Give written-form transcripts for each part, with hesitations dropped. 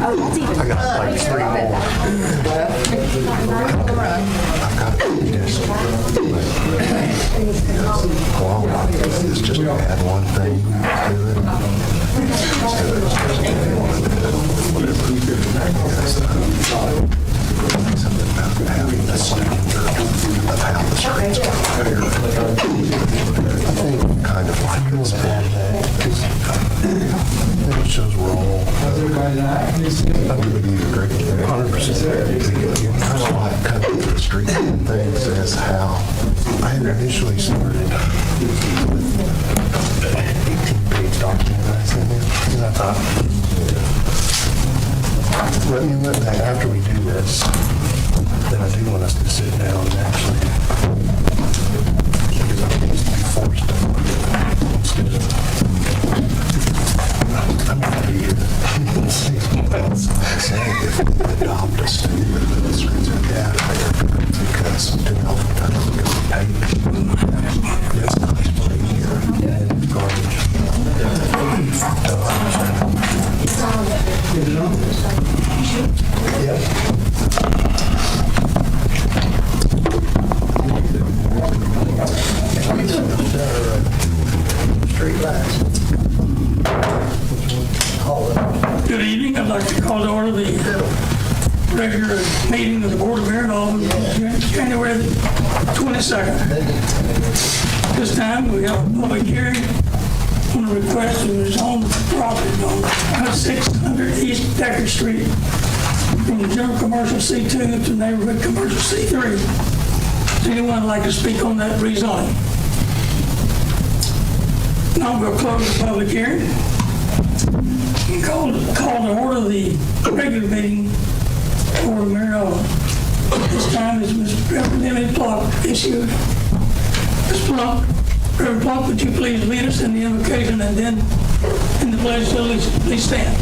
Oh, that's even. I got like 3 more. I've got this. Well, it's just to add one thing to it. Something about having the standard of how the streets are prepared. I think kind of like this. It shows we're all. I would agree. 100%. Kind of like cutting the street and things as how I had initially started with 18-page document I sent in. And I thought, let that after we do this, then I do want us to sit down and actually, because I think it needs to be forced instead of, I'm going to be here. If we adopt a standard that the streets are out there, because too often times we go to pay. It's nice for a year, and then garbage. Yep. Street lights. Good evening. I'd like to call to order the regular meeting of the Board of Mayor and Aldermen, January the 22nd. This time we have a public hearing on a request to rezone property on 600 East Decker Street from the general commercial C2 to neighborhood commercial C3. Does anyone like to speak on that rezoning? Now we'll close the public hearing. Call to order the regular meeting for Mayor. This time is Mr. Representative Plunk issued. Ms. Plunk, Reverend Plunk, would you please lead us in the invocation and then in the pledge of allegiance? Please stand.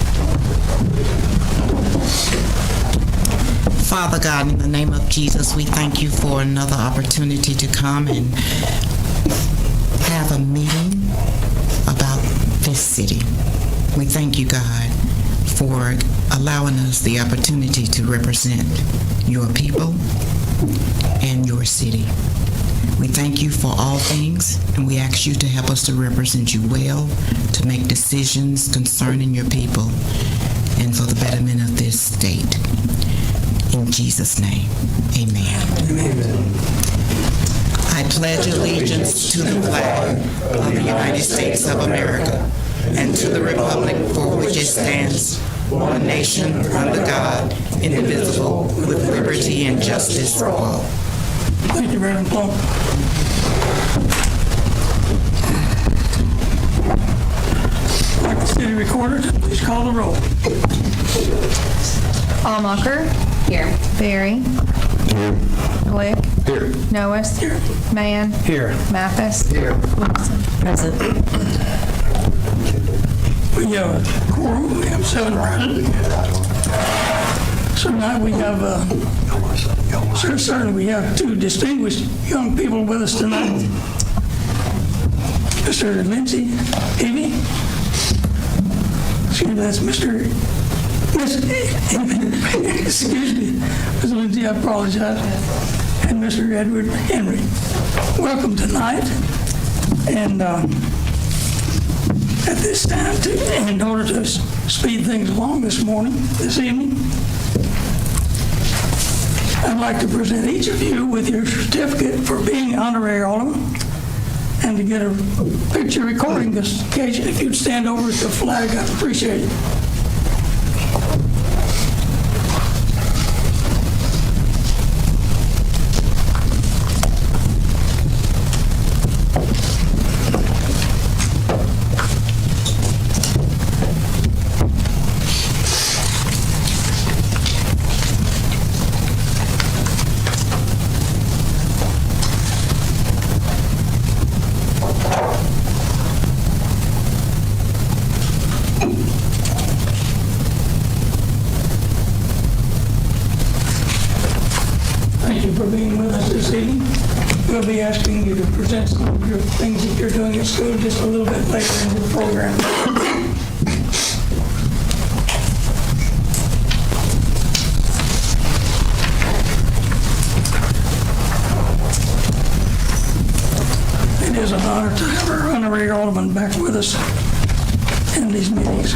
Father God, in the name of Jesus, we thank you for another opportunity to come and have a meeting about this city. We thank you, God, for allowing us the opportunity to represent your people and your city. We thank you for all things, and we ask you to help us to represent you well, to make decisions concerning your people, and for the betterment of this state. In Jesus' name, amen. Amen. I pledge allegiance to the flag of the United States of America and to the republic for which it stands, one nation under God, indivisible, with liberty and justice for all. Thank you, Reverend Plunk. Like the city recorder, please call the roll. Allmacher. Here. Berry. Here. Glick. Here. Noes. Here. Mann. Here. Mathis. Here. Wilson. Present. We have a quorum. We have 7 present. So now we have, certainly we have 2 distinguished young people with us tonight. Mr. Lindsay Evie. Excuse me, that's excuse me, Ms. Lindsay, I apologize. And Mr. Edward Henry. Welcome tonight. And at this time, in order to speed things along this evening, I'd like to present each of you with your certificate for being honorary alderman and to get a picture recording this occasion. If you'd stand over at the flag, I'd appreciate it. We'll be asking you to present some of your things that you're doing at school just a little bit later in the program. honor to have our honorary alderman back with us in these meetings.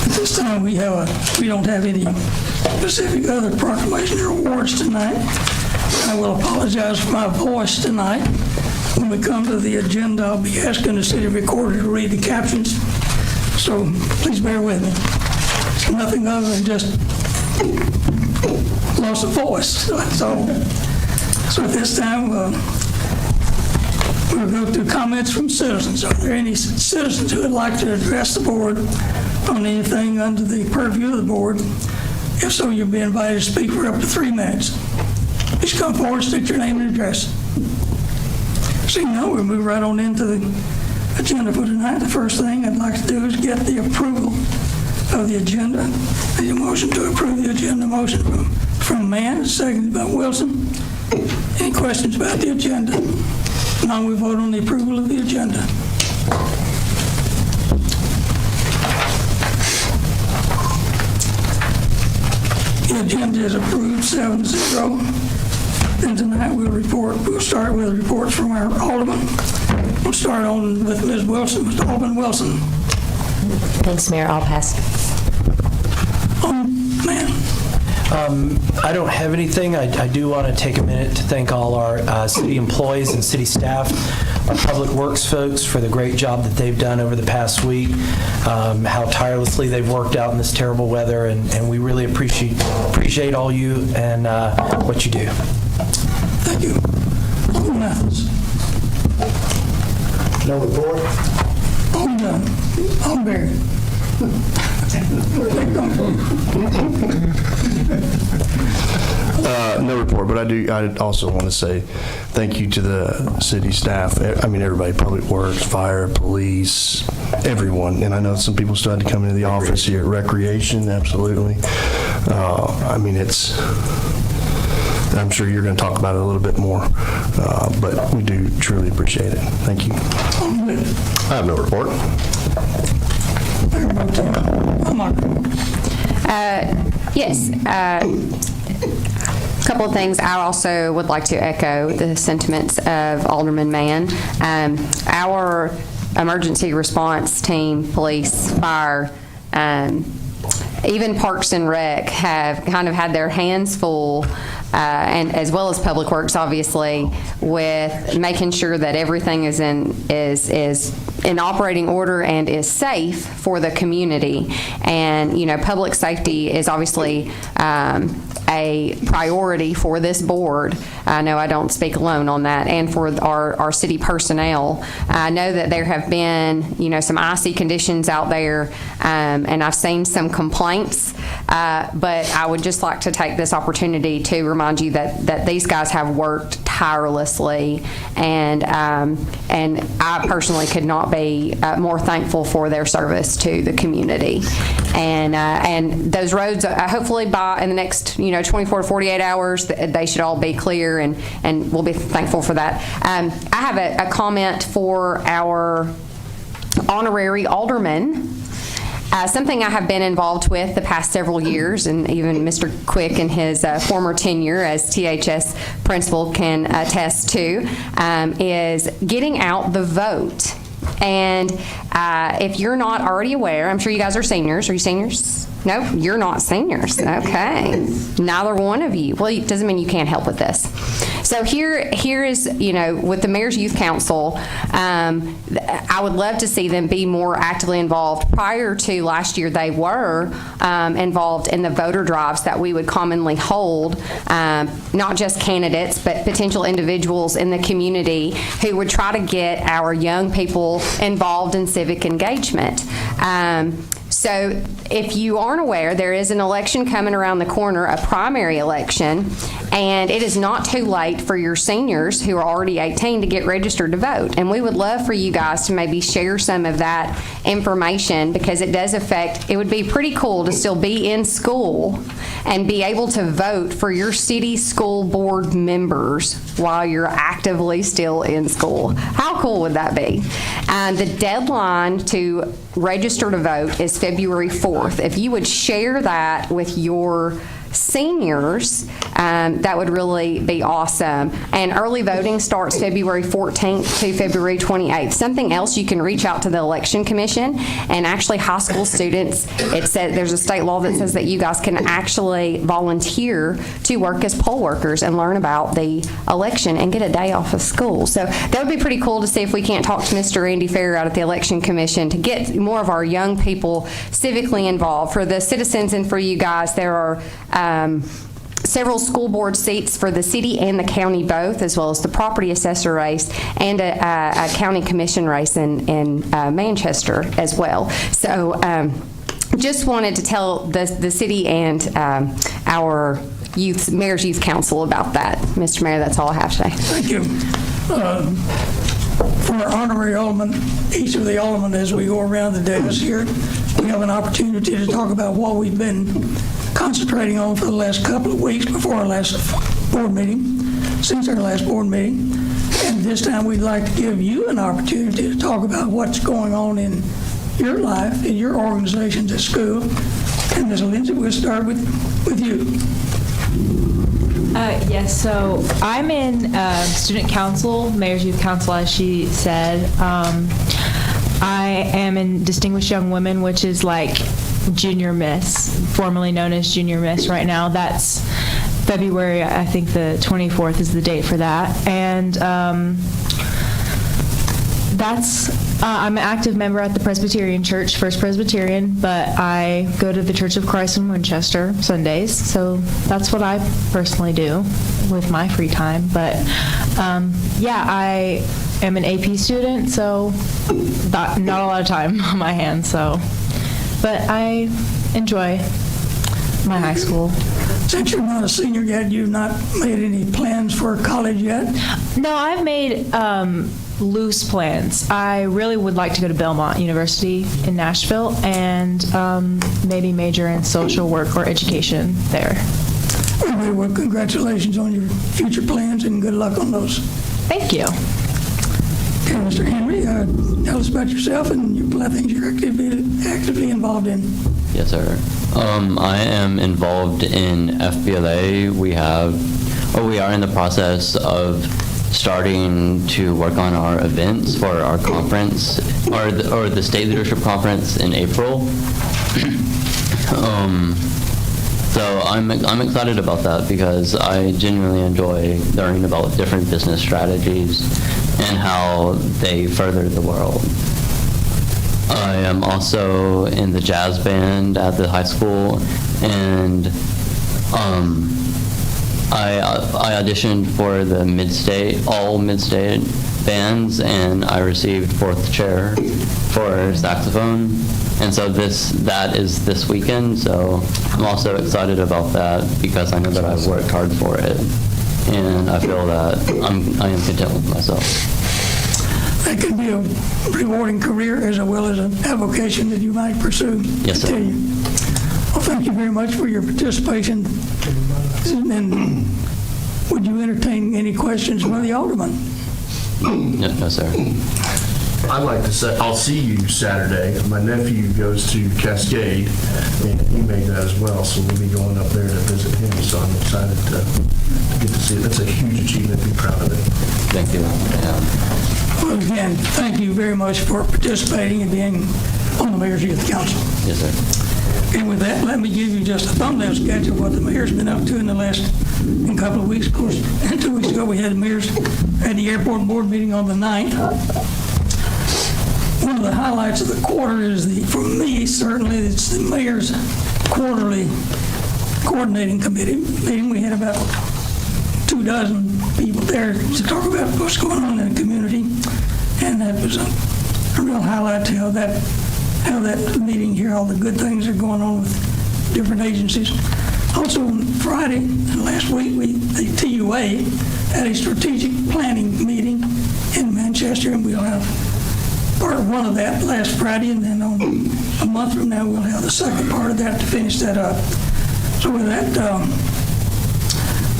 At this time, we don't have any specific other proclamation or awards tonight. I will apologize for my voice tonight. When we come to the agenda, I'll be asking the city recorder to read the captions, so please bear with me. It's nothing other than just loss of voice. So at this time, we'll go to comments from citizens. Are there any citizens who would like to address the board on anything under the purview of the board? If so, you'll be invited to speak for up to 3 minutes. Please come forward, state your name and address. Seeing none, we'll move right on into the agenda for tonight. The first thing I'd like to do is get the approval of the agenda. A motion to approve the agenda. Motion from Mann, seconded by Wilson. Any questions about the agenda? Now we vote on the approval of the agenda. The agenda is approved 7-0. And tonight we'll start with reports from our alderman. We'll start on with Ms. Wilson, Mr. Alderman Wilson. Thanks, Mayor. I'll pass. Man. I don't have anything. I do want to take a minute to thank all our city employees and city staff, our public works folks for the great job that they've done over the past week, how tirelessly they've worked out in this terrible weather, and we really appreciate all you and what you do. Thank you. Alderman Mathis. No report? Alderman Berry. No report, but I also want to say thank you to the city staff. I mean, everybody, public works, fire, police, everyone. And I know some people still had to come into the office here. Recreation, absolutely. I mean, I'm sure you're going to talk about it a little bit more, but we do truly appreciate it. Thank you. I have no report. Yes. A couple of things. I also would like to echo the sentiments of Alderman Mann. Our emergency response team, police, fire, even Parks and Rec have kind of had their hands full, and as well as Public Works, obviously, with making sure that everything is in operating order and is safe for the community. And public safety is obviously a priority for this board. I know I don't speak alone on that, and for our city personnel. I know that there have been some icy conditions out there, and I've seen some complaints, but I would just like to take this opportunity to remind you that these guys have worked tirelessly, and I personally could not be more thankful for their service to the community. And those roads, hopefully in the next 24 to 48 hours, they should all be clear, and we'll be thankful for that. I have a comment for our honorary alderman. Something I have been involved with the past several years, and even Mr. Quick in his former tenure as THS principal can attest to, is getting out the vote. And if you're not already aware, I'm sure you guys are seniors. Are you seniors? No, you're not seniors. Okay. Neither one of you. Well, it doesn't mean you can't help with this. So here is, with the Mayor's Youth Council, I would love to see them be more actively involved. Prior to last year, they were involved in the voter drives that we would commonly hold, not just candidates, but potential individuals in the community who would try to get our young people involved in civic engagement. So if you aren't aware, there is an election coming around the corner, a primary election, and it is not too late for your seniors who are already 18 to get registered to vote. And we would love for you guys to maybe share some of that information, because it does affect, it would be pretty cool to still be in school and be able to vote for your city school board members while you're actively still in school. How cool would that be? And the deadline to register to vote is February 4th. If you would share that with your seniors, that would really be awesome. And early voting starts February 14th to February 28th. Something else, you can reach out to the Election Commission, and actually high school students, it says there's a state law that says that you guys can actually volunteer to work as poll workers and learn about the election and get a day off of school. So that would be pretty cool to see if we can't talk to Mr. Randy Fair out at the Election Commission to get more of our young people civically involved. For the citizens and for you guys, there are several school board seats for the city and the county both, as well as the property assessor race and a county commission race in Manchester as well. So just wanted to tell the city and our Mayor's Youth Council about that. Mr. Mayor, that's all I have today. Thank you. For our honorary alderman, each of the aldermen, as we go around the dais here, we have an opportunity to talk about what we've been concentrating on for the last couple of weeks before our last board meeting, since our last board meeting. And this time we'd like to give you an opportunity to talk about what's going on in your life, in your organizations at school. And Ms. Lindsay, we'll start with you. Yes, so I'm in student council, Mayor's Youth Council, as she said. I am in Distinguished Young Women, which is like Junior Miss, formerly known as Junior Miss right now. That's February, I think the 24th is the date for that. And I'm an active member at the Presbyterian Church, First Presbyterian, but I go to the Church of Christ in Winchester Sundays, so that's what I personally do with my free time. But yeah, I am an AP student, so not a lot of time on my hands, so. But I enjoy my high school. Since you're not a senior yet, you've not made any plans for college yet? No, I've made loose plans. I really would like to go to Belmont University in Nashville and maybe major in social work or education there. Well, congratulations on your future plans and good luck on those. Thank you. Okay, Mr. Henry, tell us about yourself and the things you're actively involved in. Yes, sir. I am involved in FBLA. We are in the process of starting to work on our events for our conference, or the state leadership conference in April. So I'm excited about that because I genuinely enjoy learning about different business strategies and how they further the world. I am also in the jazz band at the high school, and I auditioned for the all mid-state bands, and I received 4th chair for saxophone. And so that is this weekend, so I'm also excited about that because I know that I've worked hard for it, and I feel that I am content with myself. That can be a rewarding career as well as an avocation that you might pursue. Yes, sir. Well, thank you very much for your participation. And would you entertain any questions from the alderman? No, sir. I'd like to say, I'll see you Saturday. My nephew goes to Cascade, and he made that as well, so we'll be going up there to visit him, so I'm excited to get to see it. That's a huge achievement. Be proud of it. Thank you. Yeah. Well, again, thank you very much for participating and being on the Mayor's Youth Council. Yes, sir. And with that, let me give you just a thumbnail sketch of what the mayor's been up to in the last couple of weeks. Of course, 2 weeks ago, we had the airport board meeting on the 9th. One of the highlights of the quarter is for me, certainly, it's the mayor's quarterly coordinating committee meeting. We had about 24 people there to talk about what's going on in the community, and that was a real highlight to how that meeting here, all the good things that are going on with different agencies. Also, on Friday last week, the TUA had a strategic planning meeting in Manchester, and we'll have part one of that last Friday, and then on a month from now, we'll have the second part of that to finish that up. So with that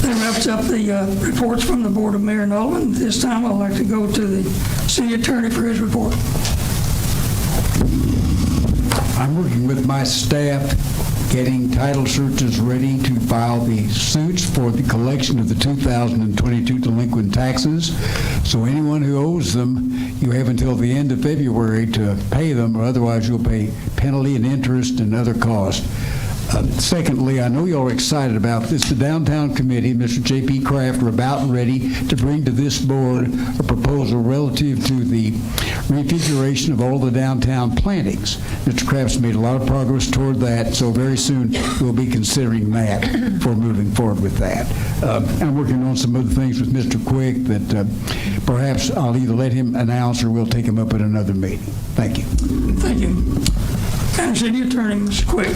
wraps up the reports from the Board of Mayor and Aldermen. This time, I'd like to go to the city attorney for his report. I'm working with my staff getting title searches ready to file the suits for the collection of the 2022 delinquent taxes. So anyone who owes them, you have until the end of February to pay them, or otherwise you'll pay penalty and interest and other costs. Secondly, I know y'all are excited about this. The Downtown Committee, Mr. J.P. Kraft, are about and ready to bring to this board a proposal relative to the refiguration of all the downtown plantings. Mr. Kraft's made a lot of progress toward that, so very soon we'll be considering that for moving forward with that. I'm working on some other things with Mr. Quick that perhaps I'll either let him announce or we'll take him up at another meeting. Thank you. Thank you. County City Attorney, Mr. Quick.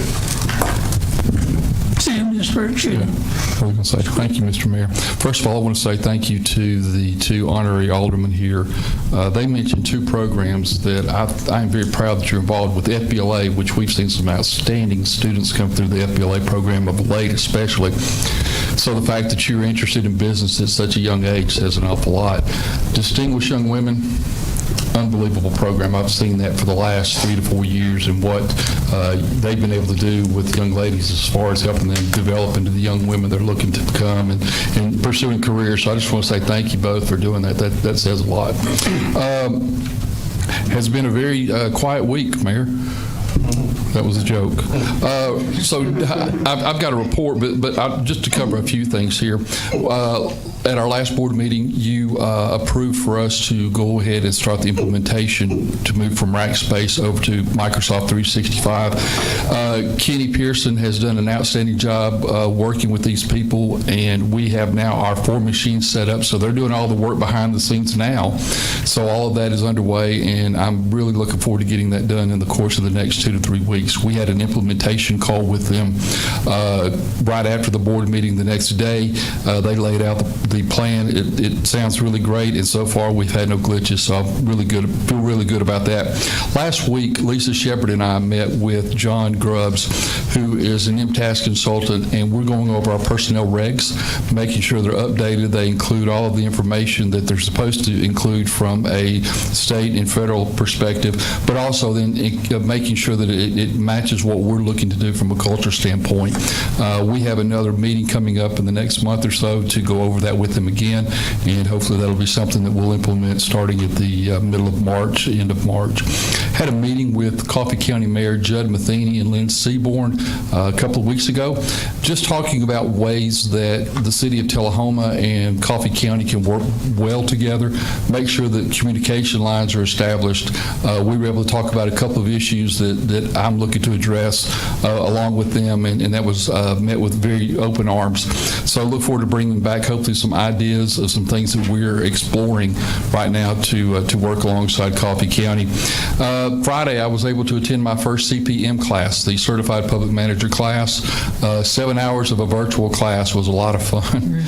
Sam, just for shooting. I was going to say thank you, Mr. Mayor. First of all, I want to say thank you to the two honorary aldermen here. They mentioned two programs that I am very proud that you're involved with. FBLA, which we've seen some outstanding students come through the FBLA program of late, especially. So the fact that you're interested in business at such a young age says an awful lot. Distinguished young women, unbelievable program. I've seen that for the last 3 to 4 years and what they've been able to do with young ladies as far as helping them develop into the young women they're looking to become and pursuing careers. So I just want to say thank you both for doing that. That says a lot. Has been a very quiet week, Mayor. That was a joke. So I've got a report, but just to cover a few things here. At our last board meeting, you approved for us to go ahead and start the implementation to move from Rackspace over to Microsoft 365. Kenny Pearson has done an outstanding job working with these people, and we have now our 4 machines set up, so they're doing all the work behind the scenes now. So all of that is underway, and I'm really looking forward to getting that done in the course of the next 2 to 3 weeks. We had an implementation call with them right after the board meeting the next day. They laid out the plan. It sounds really great, and so far we've had no glitches, so I'm feel really good about that. Last week, Lisa Shepard and I met with John Grubbs, who is an MTAS consultant, and we're going over our personnel regs, making sure they're updated. They include all of the information that they're supposed to include from a state and federal perspective, but also then making sure that it matches what we're looking to do from a culture standpoint. We have another meeting coming up in the next month or so to go over that with them again, and hopefully that'll be something that we'll implement starting at the middle of March, end of March. Had a meeting with Coffee County Mayor Judd Matheny and Lynn Seaborn a couple of weeks ago, just talking about ways that the city of Tullahoma and Coffee County can work well together, make sure that communication lines are established. We were able to talk about a couple of issues that I'm looking to address along with them, and that was met with very open arms. So I look forward to bringing back hopefully some ideas of some things that we're exploring right now to work alongside Coffee County. Friday, I was able to attend my first CPM class, the Certified Public Manager class. 7 hours of a virtual class was a lot of fun.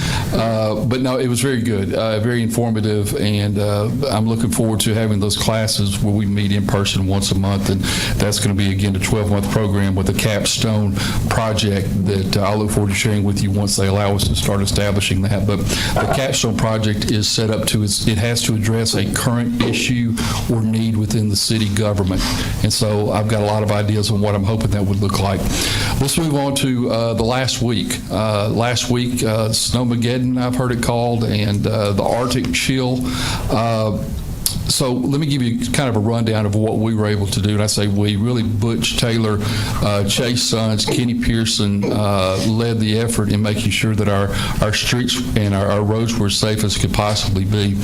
But no, it was very good, very informative, and I'm looking forward to having those classes where we meet in person once a month, and that's going to be, again, a 12-month program with a capstone project that I'll look forward to sharing with you once they allow us to start establishing that. But the capstone project is set up it has to address a current issue or need within the city government. And so I've got a lot of ideas on what I'm hoping that would look like. Let's move on to the last week. Last week, Snowmageddon, I've heard it called, and the Arctic chill. So let me give you kind of a rundown of what we were able to do. And I say we, really Butch Taylor, Chase Sons, Kenny Pearson led the effort in making sure that our streets and our roads were as safe as could possibly be.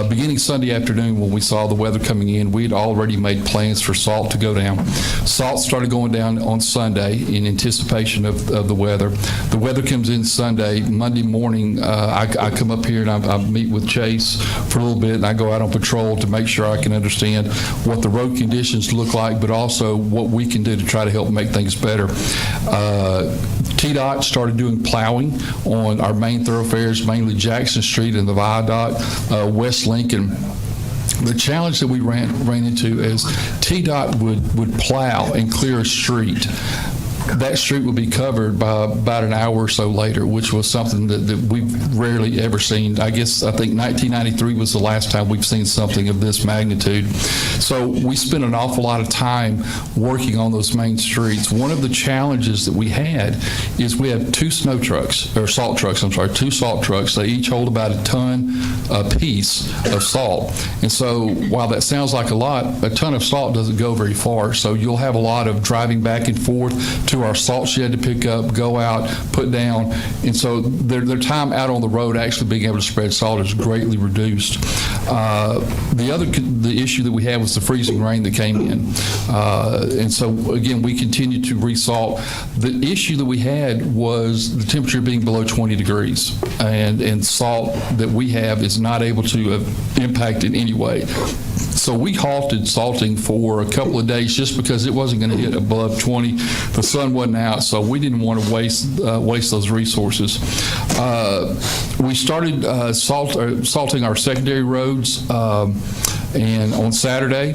Beginning Sunday afternoon when we saw the weather coming in, we'd already made plans for salt to go down. Salt started going down on Sunday in anticipation of the weather. The weather comes in Sunday. Monday morning, I come up here and I meet with Chase for a little bit, and I go out on patrol to make sure I can understand what the road conditions look like, but also what we can do to try to help make things better. TDOT started doing plowing on our main thoroughfares, mainly Jackson Street and the Viaduct, West Lincoln. The challenge that we ran into is TDOT would plow and clear a street that street would be covered by about an hour or so later, which was something that we've rarely ever seen. I think 1993 was the last time we've seen something of this magnitude. So we spent an awful lot of time working on those main streets. One of the challenges that we had is we had two salt trucks. They each hold about a ton apiece of salt. And so while that sounds like a lot, a ton of salt doesn't go very far. So you'll have a lot of driving back and forth to our salt shed to pick up, go out, put down. And so their time out on the road actually being able to spread salt is greatly reduced. The issue that we had was the freezing rain that came in. And so, again, we continued to resalt. The issue that we had was the temperature being below 20 degrees. And salt that we have is not able to impact in any way. So we halted salting for a couple of days just because it wasn't going to hit above 20. The sun wasn't out, so we didn't want to waste those resources. We started salting our secondary roads and on Saturday,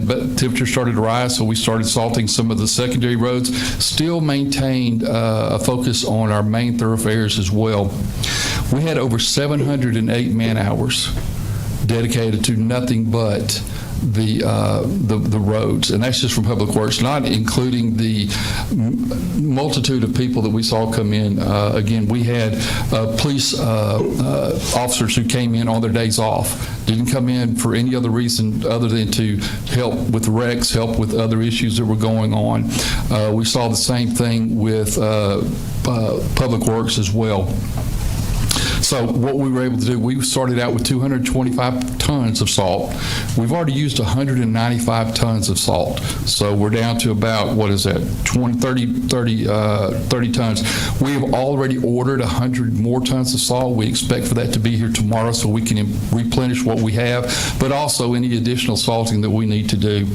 but temperature started to rise, so we started salting some of the secondary roads. Still maintained a focus on our main thoroughfares as well. We had over 708 man-hours dedicated to nothing but the roads, and that's just from Public Works, not including the multitude of people that we saw come in. Again, we had police officers who came in on their days off, didn't come in for any other reason other than to help with wrecks, help with other issues that were going on. We saw the same thing with Public Works as well. So what we were able to do, we started out with 225 tons of salt. We've already used 195 tons of salt. So we're down to about, 30 tons. We have already ordered 100 more tons of salt. We expect for that to be here tomorrow so we can replenish what we have, but also any additional salting that we need to do.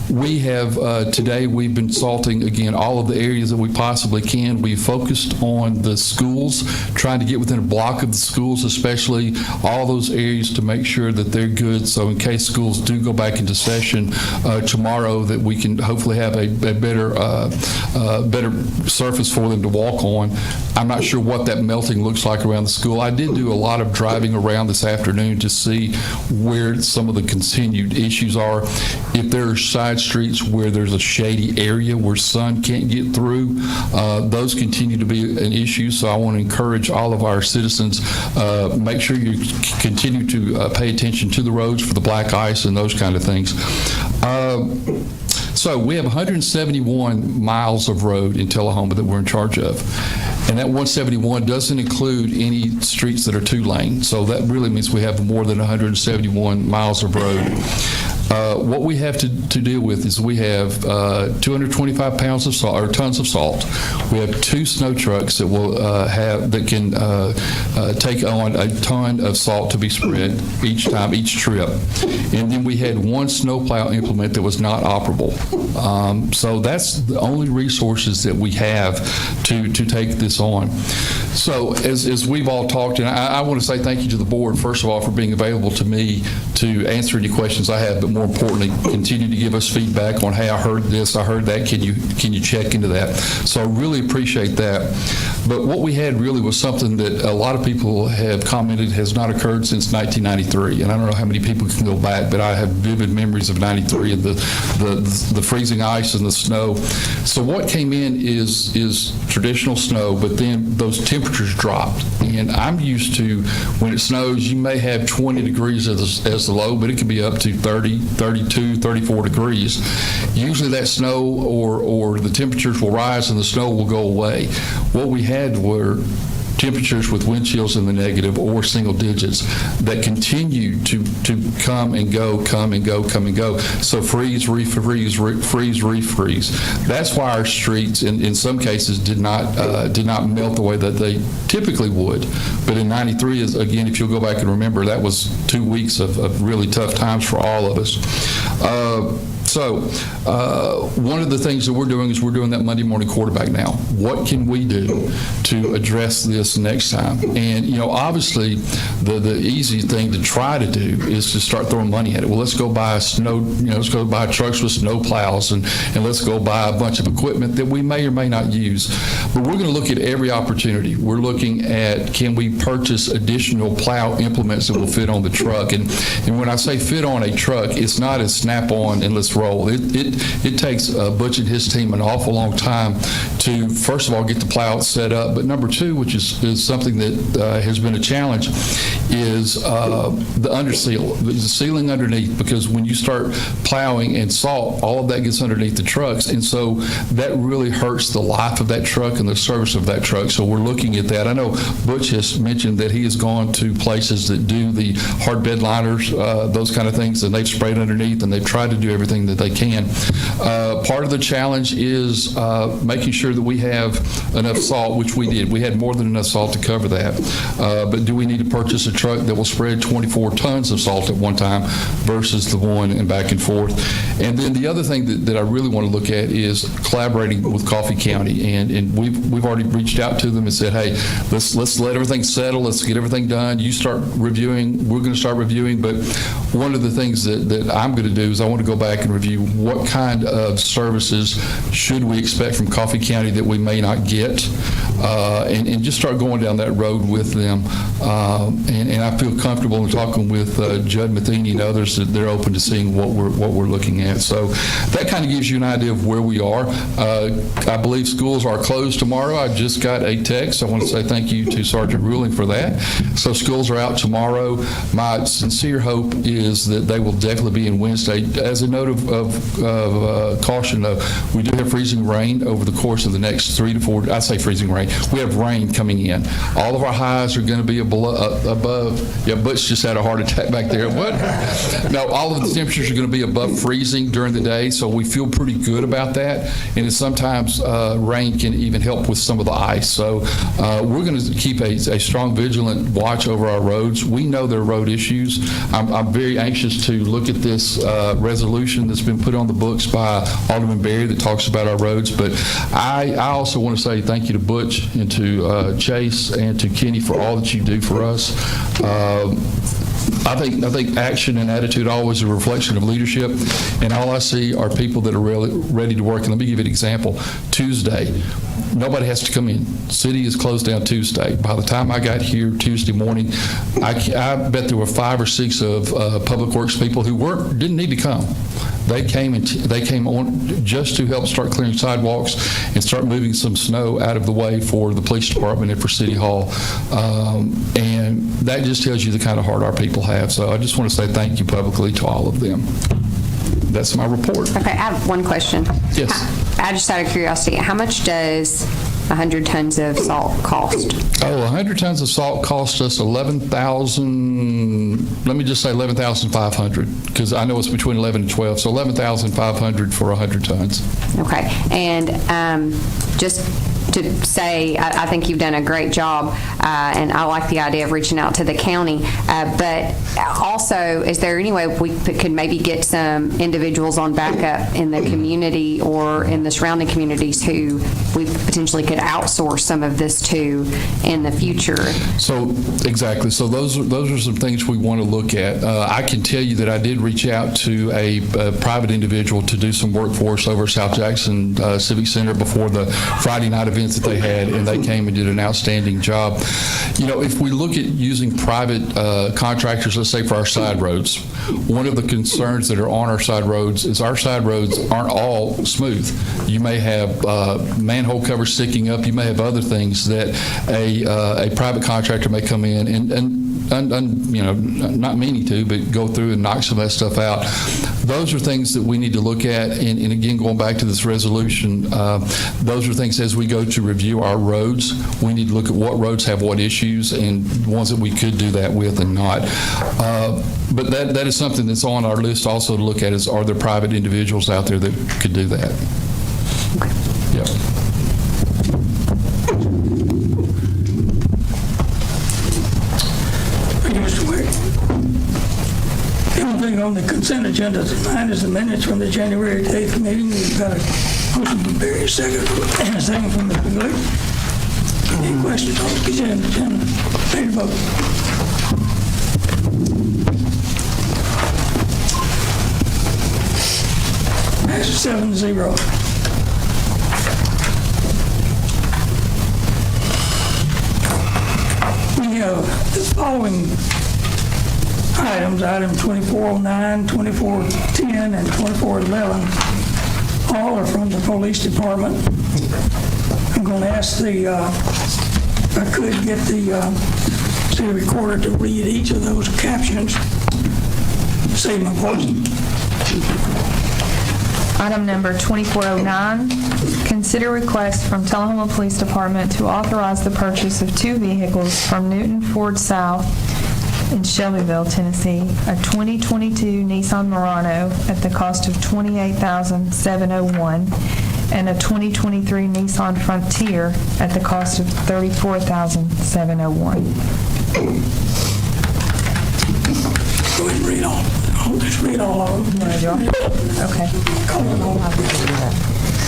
We have, today we've been salting, again, all of the areas that we possibly can. We focused on the schools, trying to get within a block of the schools, especially all those areas, to make sure that they're good. So in case schools do go back into session tomorrow, that we can hopefully have a better surface for them to walk on. I'm not sure what that melting looks like around the school. I did do a lot of driving around this afternoon to see where some of the continued issues are. If there are side streets where there's a shady area where sun can't get through, those continue to be an issue. So I want to encourage all of our citizens, make sure you continue to pay attention to the roads for the black ice and those kind of things. So we have 171 miles of road in Tullahoma that we're in charge of. And that 171 doesn't include any streets that are two-lane. So that really means we have more than 171 miles of road. What we have to deal with is we have 225 pounds of salt, or tons of salt. We have 2 snow trucks that will can take on a ton of salt to be spread each trip. And then we had 1 snowplow implement that was not operable. So that's the only resources that we have to take this on. So as we've all talked, and I want to say thank you to the board, first of all, for being available to me to answer any questions I have, but more importantly, continue to give us feedback on, hey, I heard this, I heard that, can you check into that? So I really appreciate that. But what we had really was something that a lot of people have commented has not occurred since 1993. And I don't know how many people can go back, but I have vivid memories of 93 and the freezing ice and the snow. So what came in is traditional snow, but then those temperatures dropped. And I'm used to, when it snows, you may have 20 degrees as the low, but it can be up to 30, 32, 34 degrees. Usually that snow or the temperatures will rise and the snow will go away. What we had were temperatures with wind chills in the negative or single digits that continue to come and go, come and go, come and go. So freeze, refreeze, freeze, refreeze. That's why our streets, in some cases, did not melt the way that they typically would. But in 93, again, if you'll go back and remember, that was 2 weeks of really tough times for all of us. So one of the things that we're doing is we're doing that Monday morning quarterback now. What can we do to address this next time? And, obviously, the easy thing to try to do is to start throwing money at it. Well, let's go buy let's go buy trucks with snow plows, and let's go buy a bunch of equipment that we may or may not use. But we're going to look at every opportunity. We're looking at, can we purchase additional plow implements that will fit on the truck? And when I say fit on a truck, it's not a snap-on and let's roll. It takes Butch and his team an awful long time to, first of all, get the plow set up. But number two, which is something that has been a challenge, is the underseal, the sealing underneath, because when you start plowing and salt, all of that gets underneath the trucks. And so that really hurts the life of that truck and the service of that truck. So we're looking at that. I know Butch has mentioned that he has gone to places that do the hard bed liners, those kind of things, and they've sprayed underneath, and they've tried to do everything that they can. Part of the challenge is making sure that we have enough salt, which we did. We had more than enough salt to cover that. But do we need to purchase a truck that will spread 24 tons of salt at one time versus the one and back and forth? And then the other thing that I really want to look at is collaborating with Coffee County. And we've already reached out to them and said, hey, let's let everything settle. Let's get everything done. You start reviewing. We're going to start reviewing. But one of the things that I'm going to do is I want to go back and review what kind of services should we expect from Coffee County that we may not get, and just start going down that road with them. And I feel comfortable in talking with Judd Matheny and others that they're open to seeing what we're looking at. So that kind of gives you an idea of where we are. I believe schools are closed tomorrow. I just got a text. I want to say thank you to Sergeant Ruling for that. So schools are out tomorrow. My sincere hope is that they will definitely be in Wednesday. As a note of caution, though, we do have freezing rain over the course of the next 3 to 4. I say freezing rain. We have rain coming in. All of our highs are going to be above. Yeah, Butch just had a heart attack back there. What? No, all of the temperatures are going to be above freezing during the day, so we feel pretty good about that. And sometimes rain can even help with some of the ice. So we're going to keep a strong, vigilant watch over our roads. We know there are road issues. I'm very anxious to look at this resolution that's been put on the books by Alderman Berry that talks about our roads. But I also want to say thank you to Butch and to Chase and to Kenny for all that you do for us. I think action and attitude are always a reflection of leadership, and all I see are people that are really ready to work. And let me give you an example. Tuesday, nobody has to come in. City is closed down Tuesday. By the time I got here Tuesday morning, I bet there were 5 or 6 of Public Works people who didn't need to come. They came on just to help start clearing sidewalks and start moving some snow out of the way for the police department and for City Hall. And that just tells you the kind of heart our people have. So I just want to say thank you publicly to all of them. That's my report. Okay, I have one question. Yes. I just out of curiosity, how much does 100 tons of salt cost? 100 tons of salt cost us 11,000, let me just say 11,500, because I know it's between 11 and 12, so 11,500 for 100 tons. Okay, and just to say, I think you've done a great job, and I like the idea of reaching out to the county, but also, is there any way we could maybe get some individuals on backup in the community or in the surrounding communities who we potentially could outsource some of this to in the future? So, exactly. So those are some things we want to look at. I can tell you that I did reach out to a private individual to do some work for us over South Jackson Civic Center before the Friday night events that they had, and they came and did an outstanding job. If we look at using private contractors, let's say for our side roads, one of the concerns that are on our side roads is our side roads aren't all smooth. You may have manhole covers sticking up. You may have other things that a private contractor may come in and not meaning to, but go through and knock some of that stuff out. Those are things that we need to look at. And again, going back to this resolution, those are things as we go to review our roads, we need to look at what roads have what issues and ones that we could do that with and not. But that is something that's on our list also to look at is, are there private individuals out there that could do that? Yeah. Thank you, Mr. Wick. The only thing on the consent agenda tonight is the minutes from the January 8th meeting. We've got a motion from Barry, second from Mr. Glick. Any questions on the consent agenda? Ready to vote? Passes 7-0. We have the following items, item 2409, 2410, and 2411. All are from the police department. I'm going to ask if I could get the city recorder to read each of those captions. Save my voice. Item number 2409, consider request from Tullahoma Police Department to authorize the purchase of 2 vehicles from Newton Ford South in Shelbyville, Tennessee, a 2022 Nissan Murano at the cost of $28,701 and a 2023 Nissan Frontier at the cost of $34,701. Go ahead and read all. I'll just read all of them. Okay.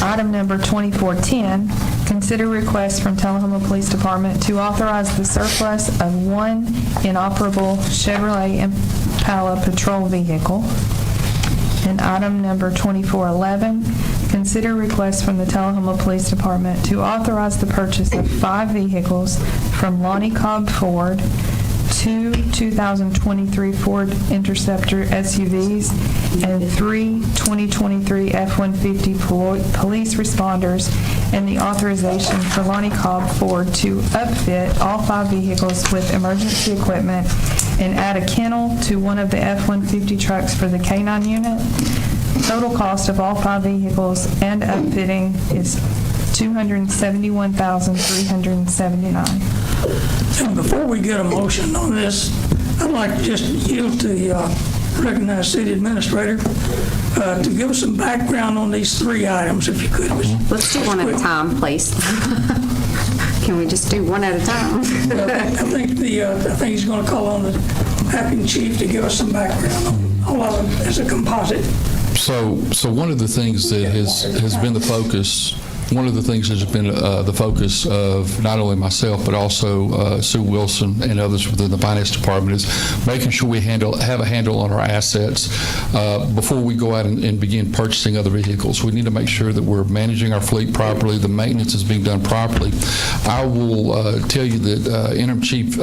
Item number 2410, consider request from Tullahoma Police Department to authorize the surplus of 1 inoperable Chevrolet Impala patrol vehicle. And item number 2411, consider request from the Tullahoma Police Department to authorize the purchase of 5 vehicles from Lonnie Cobb Ford, 2 2023 Ford Interceptor SUVs, and 3 2023 F-150 police responders, and the authorization for Lonnie Cobb Ford to upfit all 5 vehicles with emergency equipment and add a kennel to one of the F-150 trucks for the K-9 unit. Total cost of all 5 vehicles and upfitting is $271,379. And before we get a motion on this, I'd like to just yield to the recognized city administrator to give us some background on these 3 items, if you could. Let's do one at a time, please. Can we just do one at a time? I think he's going to call on the acting chief to give us some background on all of them as a composite. So one of the things that has been the focus. One of the things that has been the focus of not only myself, but also Sue Wilson and others within the finance department is making sure we have a handle on our assets before we go out and begin purchasing other vehicles. We need to make sure that we're managing our fleet properly, the maintenance is being done properly. I will tell you that Interim Chief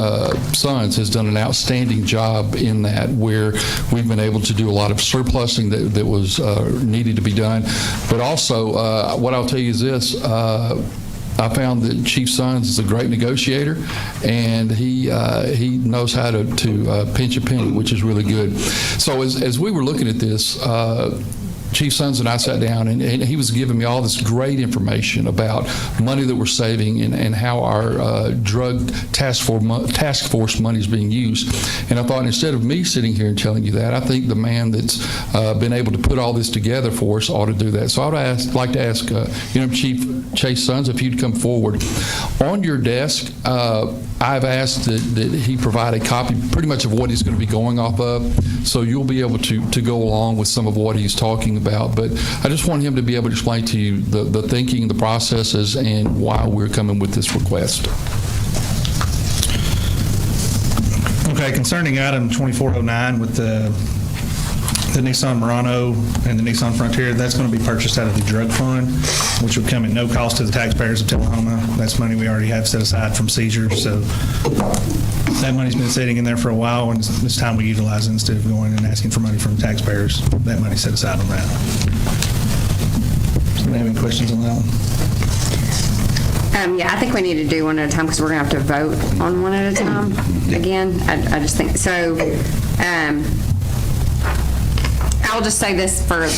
Sons has done an outstanding job in that, where we've been able to do a lot of surplusing that was needed to be done. But also, what I'll tell you is this. I found that Chief Sons is a great negotiator, and he knows how to pinch a penny, which is really good. So as we were looking at this, Chief Sons and I sat down, and he was giving me all this great information about money that we're saving and how our drug task force money is being used. And I thought, instead of me sitting here and telling you that, I think the man that's been able to put all this together for us ought to do that. So I'd like to ask Chief Chase Sons if you'd come forward. On your desk, I've asked that he provide a copy pretty much of what he's going to be going off of, so you'll be able to go along with some of what he's talking about. But I just want him to be able to explain to you the thinking, the processes, and why we're coming with this request. Okay, concerning item 2409 with the Nissan Murano and the Nissan Frontier, that's going to be purchased out of the drug fund, which would come at no cost to the taxpayers of Tullahoma. That's money we already have set aside from seizures, so that money's been sitting in there for a while, and it's time we utilize it instead of going and asking for money from the taxpayers. That money's set aside on that. Does anybody have any questions on that one? Yeah, I think we need to do one at a time because we're going to have to vote on one at a time again. I just think so. I'll just say this for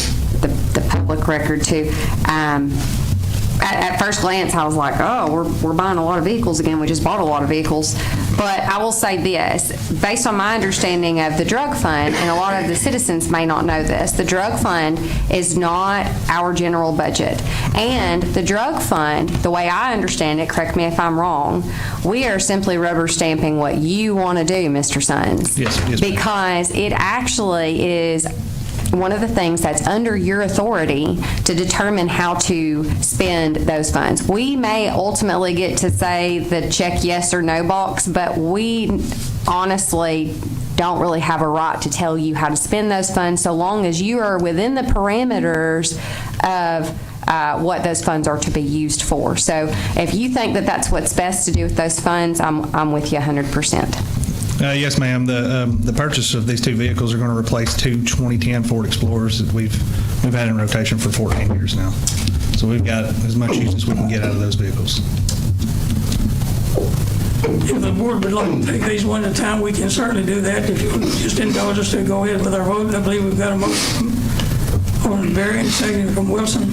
the public record too. at first glance, I was like, oh, we're buying a lot of vehicles again. We just bought a lot of vehicles. But I will say this, based on my understanding of the drug fund, and a lot of the citizens may not know this, the drug fund is not our general budget. And the drug fund, the way I understand it, correct me if I'm wrong, we are simply rubber stamping what you want to do, Mr. Sons. Yes, ma'am. Because it actually is one of the things that's under your authority to determine how to spend those funds. We may ultimately get to say the check yes or no box, but we honestly don't really have a right to tell you how to spend those funds so long as you are within the parameters of what those funds are to be used for. So if you think that that's what's best to do with those funds, I'm with you 100%. Yes, ma'am. The purchase of these two vehicles are going to replace two 2010 Ford Explorers that we've had in rotation for 14 years now. So we've got as much use as we can get out of those vehicles. If the board would like to take these one at a time, we can certainly do that. If you would just indulge us to go ahead with our vote, I believe we've got a motion from Barry and second from Wilson.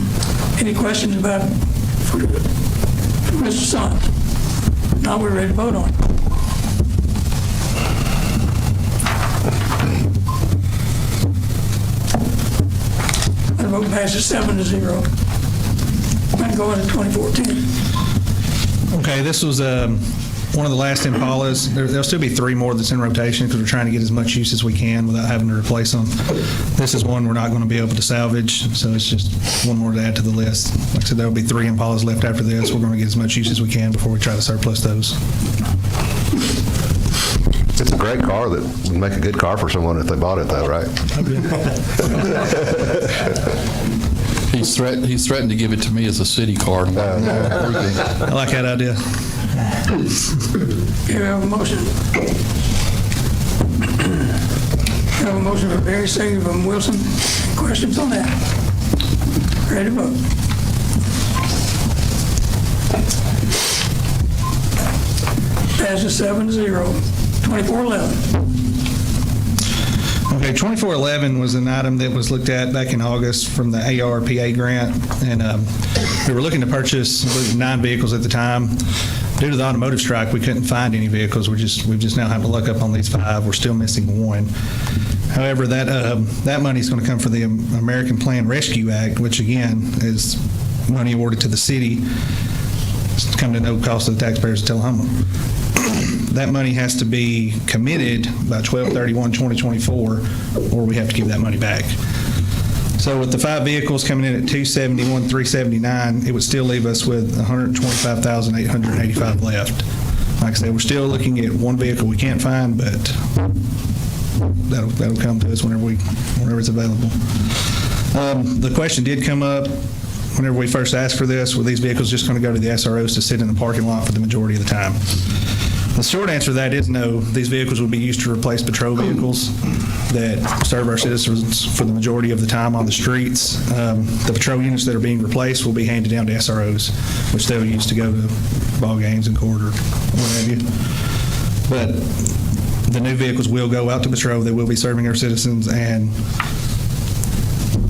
Any questions about for Mr. Sons? Now we're ready to vote on it. The vote passes 7-0. Might go into 2014. Okay, this was one of the last Impalas. There'll still be three more that's in rotation because we're trying to get as much use as we can without having to replace them. This is one we're not going to be able to salvage, so it's just one more to add to the list. Like I said, there'll be three Impalas left after this. We're going to get as much use as we can before we try to surplus those. It's a great car that would make a good car for someone if they bought it, though, right? He's threatened to give it to me as a city car. I like that idea. Okay, we have a motion. We have a motion for Barry, second from Wilson. Questions on that? Ready to vote. Passes 7-0. 2411. Okay, 2411 was an item that was looked at back in August from the ARPA grant, and we were looking to purchase 9 vehicles at the time. Due to the automotive strike, we couldn't find any vehicles. We've just now had to look up on these 5. We're still missing 1. However, that money is going to come from the American Plan Rescue Act, which again is money awarded to the city. It's come to no cost to the taxpayers of Tullahoma. That money has to be committed by 12/31/2024, or we have to give that money back. So with the 5 vehicles coming in at $271,379, it would still leave us with $125,885 left. Like I said, we're still looking at 1 vehicle we can't find, but that'll come to us whenever it's available. The question did come up whenever we first asked for this: were these vehicles just going to go to the SROs to sit in the parking lot for the majority of the time? The short answer to that is no. These vehicles will be used to replace patrol vehicles that serve our citizens for the majority of the time on the streets. The patrol units that are being replaced will be handed down to SROs, which they'll use to go to ball games and court or what have you. But the new vehicles will go out to patrol. They will be serving our citizens, and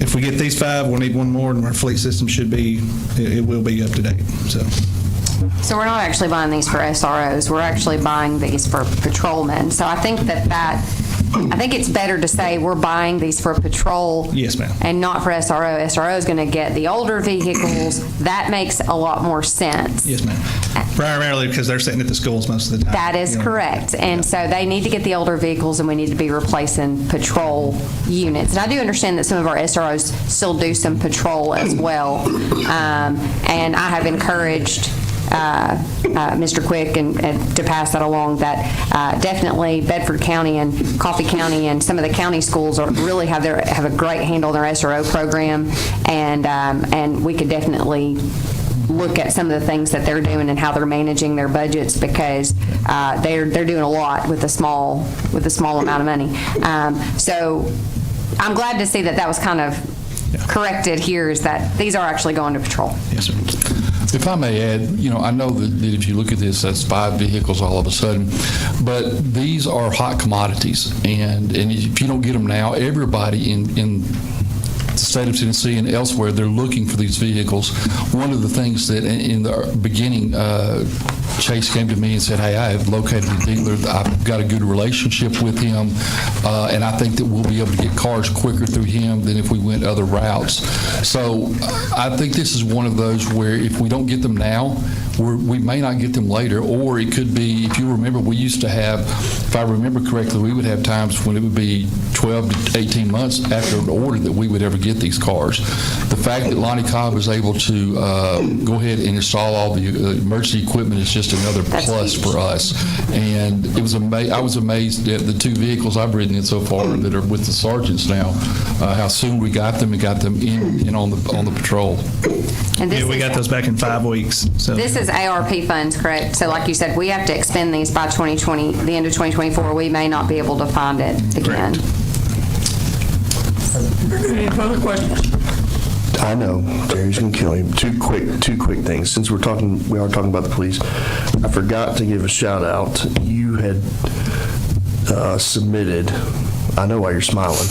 if we get these 5, we'll need 1 more, and our fleet system it will be up to date. So we're not actually buying these for SROs. We're actually buying these for patrolmen. So I think I think it's better to say we're buying these for patrol. Yes, ma'am. And not for SRO. SRO is going to get the older vehicles. That makes a lot more sense. Yes, ma'am. Primarily because they're sitting at the schools most of the time. That is correct. And so they need to get the older vehicles, and we need to be replacing patrol units. And I do understand that some of our SROs still do some patrol as well. And I have encouraged Mr. Quick and to pass that along, that definitely Bedford County and Coffee County and some of the county schools really have a great handle on their SRO program, and we could definitely look at some of the things that they're doing and how they're managing their budgets, because they're doing a lot with a small amount of money. So I'm glad to see that was kind of corrected here, is that these are actually going to patrol. Yes, sir. If I may add, I know that if you look at this, that's 5 vehicles all of a sudden, but these are hot commodities, and if you don't get them now, everybody in the state of Tennessee and elsewhere, they're looking for these vehicles. One of the things that in the beginning, Chase came to me and said, hey, I have located a dealer. I've got a good relationship with him, and I think that we'll be able to get cars quicker through him than if we went other routes. So I think this is one of those where if we don't get them now, we may not get them later, or it could be, if you remember, we used to have, if I remember correctly, we would have times when it would be 12 to 18 months after an order that we would ever get these cars. The fact that Lonnie Cobb is able to go ahead and install all the emergency equipment is just another plus for us. And it was I was amazed at the 2 vehicles I've ridden in so far that are with the sergeants now, how soon we got them and got them in on the patrol. And Yeah, we got those back in 5 weeks. So This is ARP funds, correct? So like you said, we have to expend these by 2020, the end of 2024. We may not be able to find it again. Any further questions? I know, Terry's gonna kill me. Two quick things. Since we are talking about the police, I forgot to give a shout out. You had submitted, I know why you're smiling,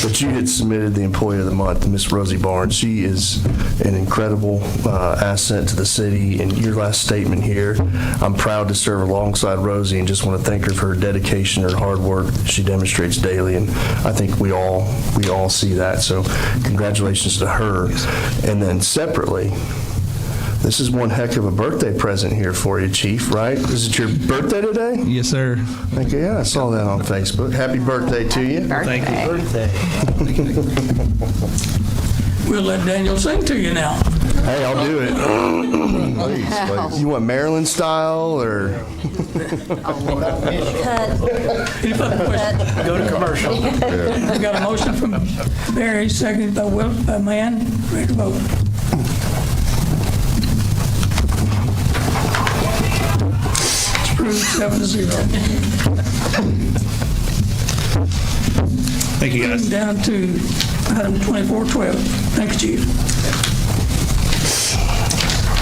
but you had submitted the Employee of the Month, Miss Rosie Barnes. She is an incredible asset to the city, and your last statement here, I'm proud to serve alongside Rosie and just want to thank her for her dedication, her hard work she demonstrates daily, and I think we all see that, so congratulations to her. And then separately, this is one heck of a birthday present here for you, Chief, right? Is it your birthday today? yes, sir. Okay, yeah, I saw that on Facebook. Happy birthday to you. Thank you. We'll let Daniel sing to you now. Hey, I'll do it. Please. You want Maryland style or? Any further questions? Go to commercial. We got a motion from Barry, seconded by Mann. Ready to vote. It's approved 7-0. Thank you, guys. Down to item 2412. Thanks, Chief.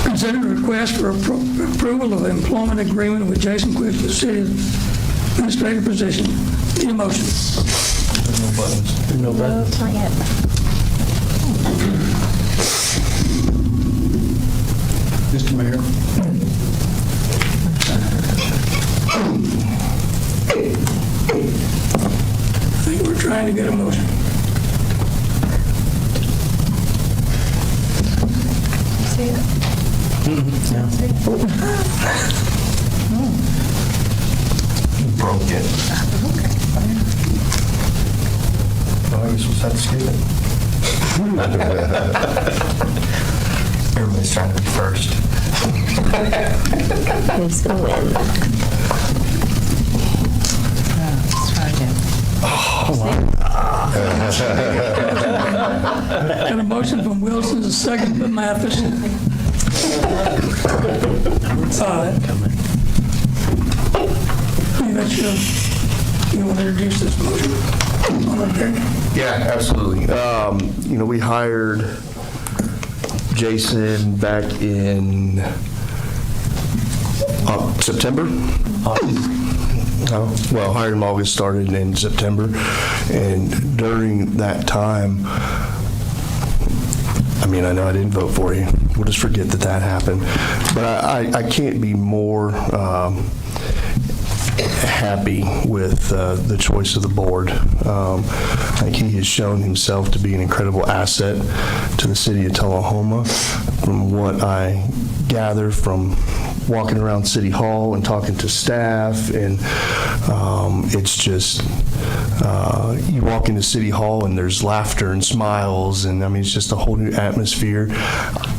Consider a request for approval of employment agreement with Jason Quick for the city administrator position. Need a motion? No buttons. Not yet. Mr. Mayor. I think we're trying to get a motion. See it? Broke it. Oh, I guess we'll have to skip it. Everybody's trying to be first. Who's going to win? Got a motion from Wilson, a second from Mathis. You want to introduce this motion? Okay. Yeah, absolutely. We hired Jason back in September. Hired him August, started in September, and during that time, I know I didn't vote for you. We'll just forget that happened. But I can't be more happy with the choice of the board. I think he has shown himself to be an incredible asset to the city of Tullahoma. From what I gather from walking around City Hall and talking to staff, and it's just, you walk into City Hall and there's laughter and smiles, and it's just a whole new atmosphere.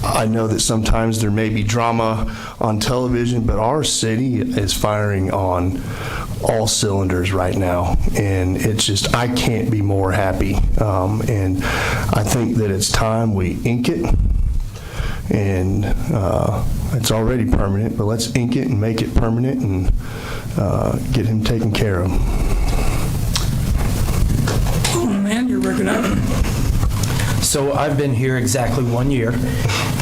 I know that sometimes there may be drama on television, but our city is firing on all cylinders right now, and it's just, I can't be more happy. And I think that it's time we ink it, and it's already permanent, but let's ink it and make it permanent and get him taken care of. Man, you're recognized. So I've been here exactly 1 year,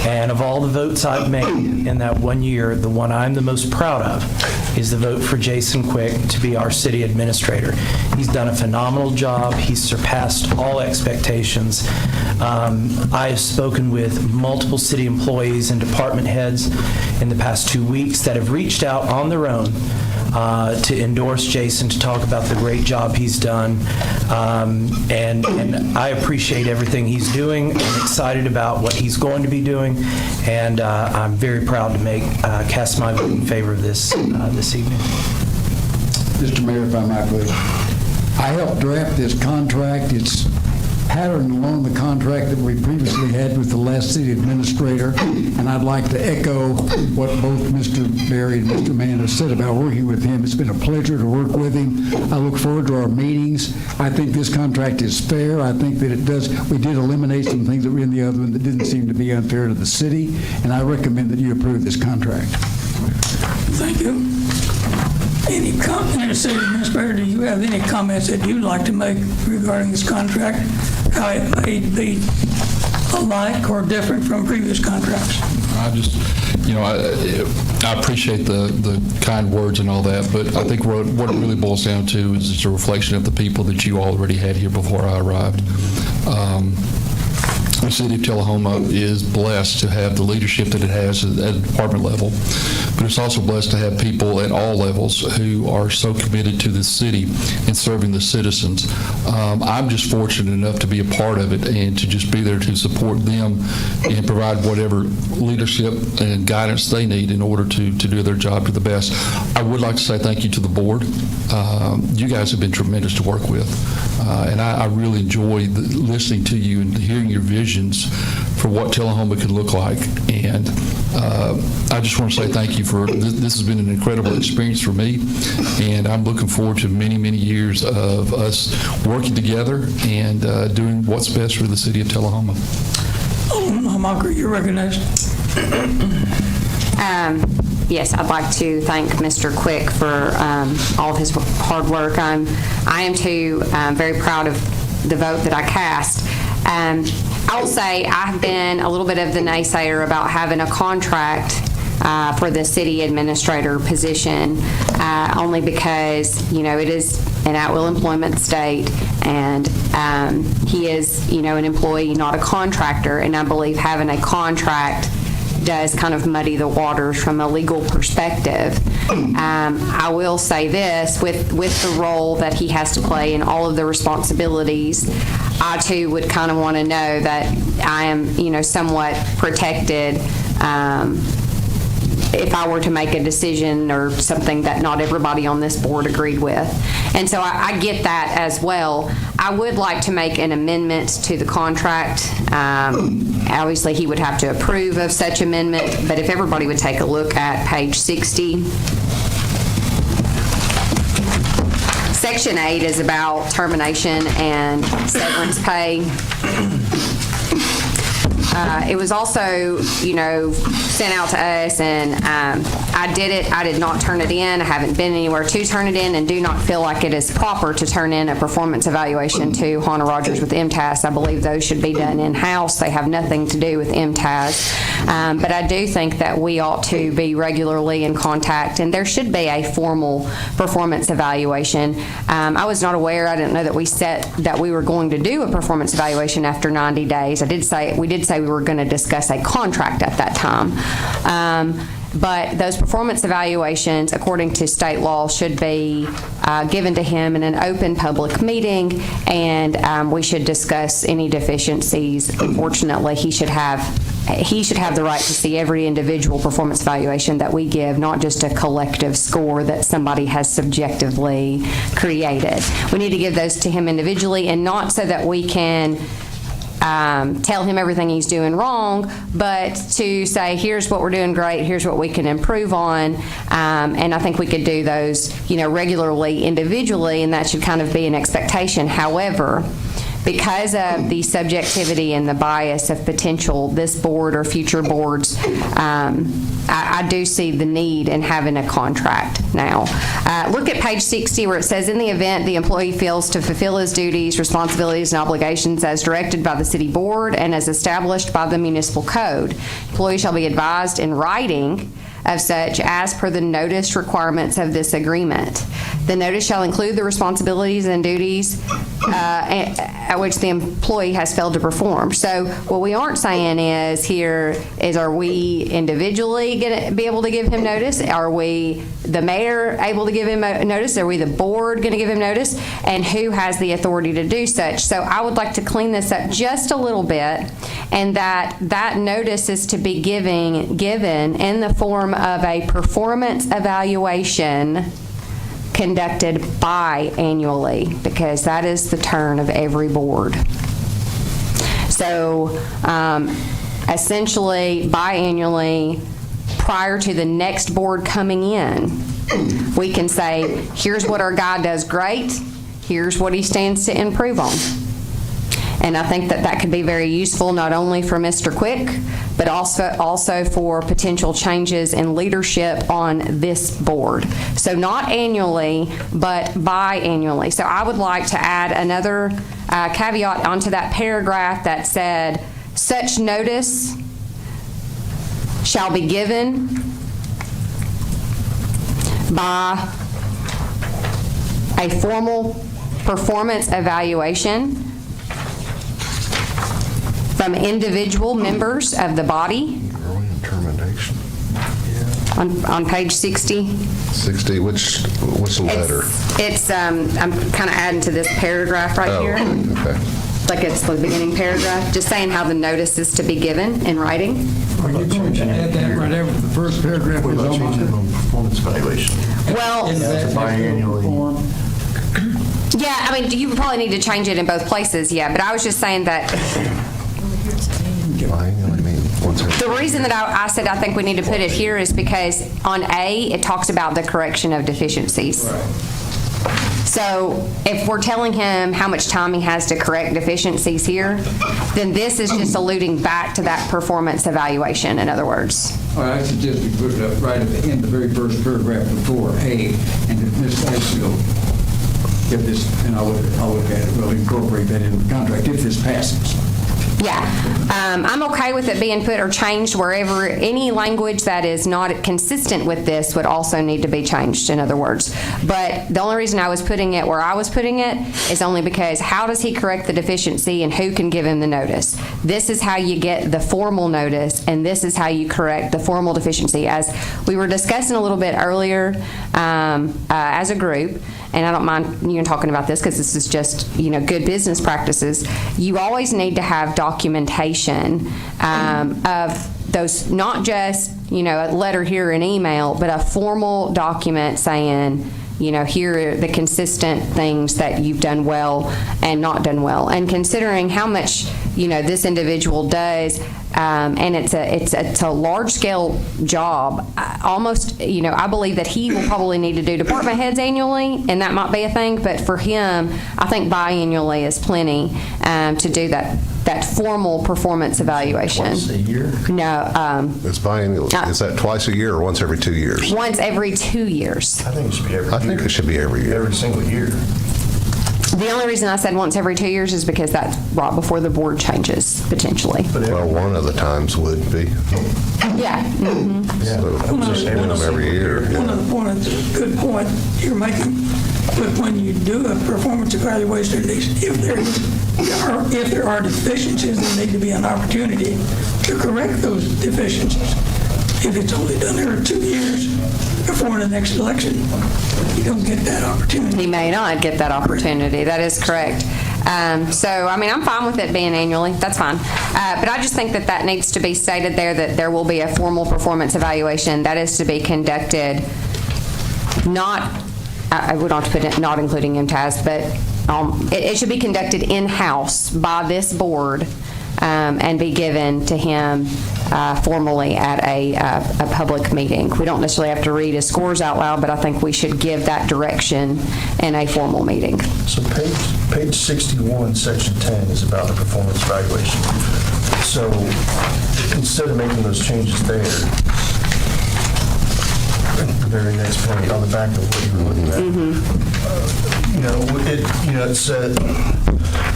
and of all the votes I've made in that 1 year, the one I'm the most proud of is the vote for Jason Quick to be our city administrator. He's done a phenomenal job. He's surpassed all expectations. I have spoken with multiple city employees and department heads in the past 2 weeks that have reached out on their own to endorse Jason, to talk about the great job he's done. And I appreciate everything he's doing. I'm excited about what he's going to be doing, and I'm very proud to cast my vote in favor of this this evening. Mr. Mayor, if I might, please. I helped draft this contract. It's patterned along the contract that we previously had with the last city administrator, and I'd like to echo what both Mr. Berry and Mr. Mann have said about working with him. It's been a pleasure to work with him. I look forward to our meetings. I think this contract is fair. I think that we did eliminate some things that were in the other one that didn't seem to be unfair to the city, and I recommend that you approve this contract. Thank you. Any comment, City Administrator, do you have any comments that you'd like to make regarding this contract? How it may be alike or different from previous contracts? I just, I appreciate the kind words and all that, but I think what it really boils down to is it's a reflection of the people that you already had here before I arrived. The city of Tullahoma is blessed to have the leadership that it has at the department level, but it's also blessed to have people at all levels who are so committed to the city and serving the citizens. I'm just fortunate enough to be a part of it and to just be there to support them and provide whatever leadership and guidance they need in order to do their job to the best. I would like to say thank you to the board. You guys have been tremendous to work with, and I really enjoy listening to you and hearing your visions for what Tullahoma could look like. And I just want to say thank you for this. This has been an incredible experience for me, and I'm looking forward to many, many years of us working together and doing what's best for the city of Tullahoma. Alderman Hamaker, you're recognized. Yes, I'd like to thank Mr. Quick for all of his hard work. I am too very proud of the vote that I cast. I'll say I've been a little bit of the naysayer about having a contract for the city administrator position, only because, it is an at-will employment state, and he is, an employee, not a contractor, and I believe having a contract does kind of muddy the waters from a legal perspective. I will say this, with the role that he has to play and all of the responsibilities, I too would kind of want to know that I am, somewhat protected if I were to make a decision or something that not everybody on this board agreed with. And so I get that as well. I would like to make an amendment to the contract. Obviously, he would have to approve of such amendment, but if everybody would take a look at page 60. Section 8 is about termination and severance pay. It was also, sent out to us, and I did it. I did not turn it in. I haven't been anywhere to turn it in, and do not feel like it is proper to turn in a performance evaluation to Hannah Rogers with MTAS. I believe those should be done in-house. They have nothing to do with MTAS. But I do think that we ought to be regularly in contact, and there should be a formal performance evaluation. I was not aware. I didn't know that we were going to do a performance evaluation after 90 days. We did say we were going to discuss a contract at that time. But those performance evaluations, according to state law, should be given to him in an open public meeting, and we should discuss any deficiencies. Unfortunately, he should have the right to see every individual performance evaluation that we give, not just a collective score that somebody has subjectively created. We need to give those to him individually, and not so that we can tell him everything he's doing wrong, but to say, here's what we're doing great, here's what we can improve on, and I think we could do those, regularly, individually, and that should kind of be an expectation. However, because of the subjectivity and the bias of potential this board or future boards, I do see the need in having a contract now. Look at page 60 where it says, in the event the employee fails to fulfill his duties, responsibilities, and obligations as directed by the city board and as established by the municipal code, employee shall be advised in writing of such as per the notice requirements of this agreement. The notice shall include the responsibilities and duties at which the employee has failed to perform. So what we aren't saying is here is, are we individually going to be able to give him notice? Are we, the mayor, able to give him notice? Are we, the board, going to give him notice? And who has the authority to do such? So I would like to clean this up just a little bit, and that notice is to be given in the form of a performance evaluation conducted biannually, because that is the turn of every board. So essentially, biannually, prior to the next board coming in, we can say, here's what our guy does great, here's what he stands to improve on. And I think that could be very useful, not only for Mr. Quick, but also for potential changes in leadership on this board. So not annually, but biannually. So I would like to add another caveat onto that paragraph that said, such notice shall be given by a formal performance evaluation from individual members of the body. Termination. On page 60. 60, which letter? It's I'm kind of adding to this paragraph right here. Okay. Like it's the beginning paragraph, just saying how the notice is to be given in writing. Are you going to add that right after the first paragraph is on Performance evaluation. Well, Biannually. yeah, I mean, you probably need to change it in both places, yeah, but I was just saying that the reason that I said I think we need to put it here is because on A, it talks about the correction of deficiencies. So if we're telling him how much time he has to correct deficiencies here, then this is just alluding back to that performance evaluation, in other words. All right, I suggest we put it up right at the end, the very first paragraph before A, and if Ms. Asheville, if this, and I'll look at it, we'll incorporate that in the contract if this passes. Yeah, I'm okay with it being put or changed wherever any language that is not consistent with this would also need to be changed, in other words. But the only reason I was putting it where I was putting it is only because how does he correct the deficiency and who can give him the notice? This is how you get the formal notice, and this is how you correct the formal deficiency. As we were discussing a little bit earlier as a group, and I don't mind talking about this because this is just good business practices. You always need to have documentation of those, not just a letter here, an email, but a formal document saying, here are the consistent things that you've done well and not done well, and considering how much this individual does. And it's a large-scale job. Almost, I believe that he will probably need to do department heads annually, and that might be a thing. But for him, I think biannually is plenty to do that formal performance evaluation. Once a year? No. It's biannual. Is that twice a year or once every 2 years? Once every 2 years. I think it should be every year. I think it should be every year. Every single year. The only reason I said once every 2 years is because that's right before the board changes, potentially. Well, one of the times would be. Yeah. Mm-hmm. So just doing them every year. One of the points, a good point you're making, but when you do a performance evaluation, if there are deficiencies, there need to be an opportunity to correct those deficiencies. If it's only done every 2 years before the next election, you don't get that opportunity. He may not get that opportunity. That is correct. So, I mean, I'm fine with it being annually. That's fine. But I just think that needs to be stated there, that there will be a formal performance evaluation that is to be conducted, I would not put it not including MTAS, but it should be conducted in-house by this board and be given to him formally at a public meeting. We don't necessarily have to read his scores out loud, but I think we should give that direction in a formal meeting. So page 61, section 10 is about the performance evaluation. So instead of making those changes there, the very next page, on the back of what you were looking at, it said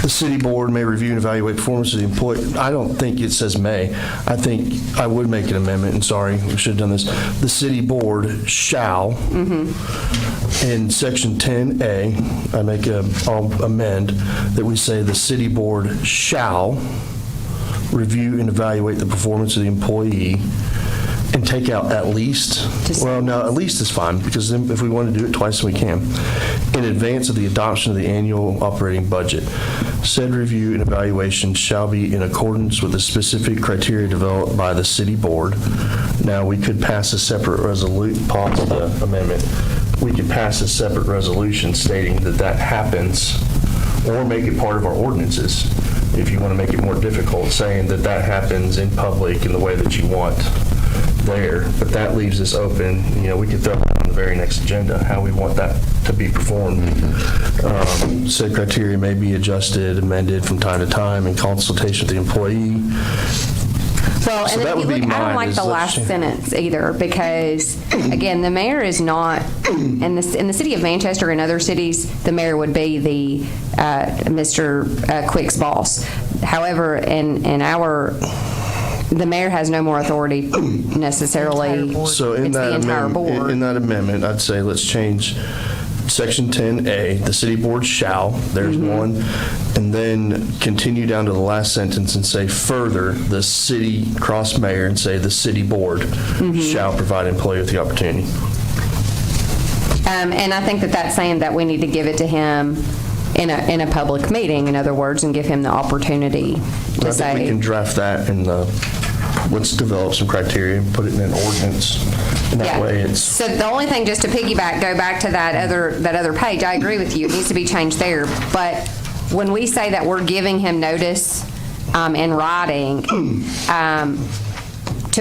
the city board may review and evaluate performance of the employee. I don't think it says may. I think I would make an amendment, and sorry, we should have done this. The city board shall, in section 10A, I'll amend that we say the city board shall review and evaluate the performance of the employee, and take out at least. Well, no, at least is fine, because then if we want to do it twice, we can. In advance of the adoption of the annual operating budget, said review and evaluation shall be in accordance with the specific criteria developed by the city board. Now, we could pass a separate resolution, pause the amendment. We could pass a separate resolution stating that happens, or make it part of our ordinances, if you want to make it more difficult, saying that happens in public in the way that you want there, but that leaves us open. We could throw that on the very next agenda, how we want that to be performed. Said criteria may be adjusted, amended from time to time in consultation with the employee. Well, So and that if you would be look, I don't mine, like is the let's last change- sentence either, because, again, the mayor is not, in the city of Manchester and other cities, the mayor would be the Mr. Quick's boss. However, the mayor has no more authority necessarily. So in It's that the entire amendment, board. in that amendment, I'd say let's change section 10A, the city board shall, there's one, and then continue down to the last sentence and say further, the city, cross mayor, and say the city board shall provide employee with the opportunity. And I think that's saying that we need to give it to him in a public meeting, in other words, and give him the opportunity to I think we can say. draft that and let's develop some criteria and put it in an ordinance. And that way it's. So the only thing, just to piggyback, go back to that other page, I agree with you, it needs to be changed there. But when we say that we're giving him notice in writing, to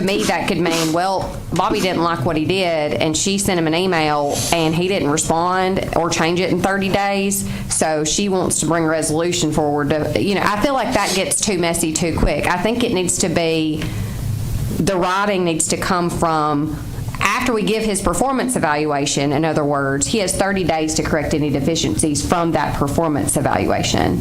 me, that could mean, well, Bobby didn't like what he did, and she sent him an email, and he didn't respond or change it in 30 days, so she wants to bring a resolution forward. I feel like that gets too messy too quick. I think it needs to be, the writing needs to come from after we give his performance evaluation. In other words, he has 30 days to correct any deficiencies from that performance evaluation.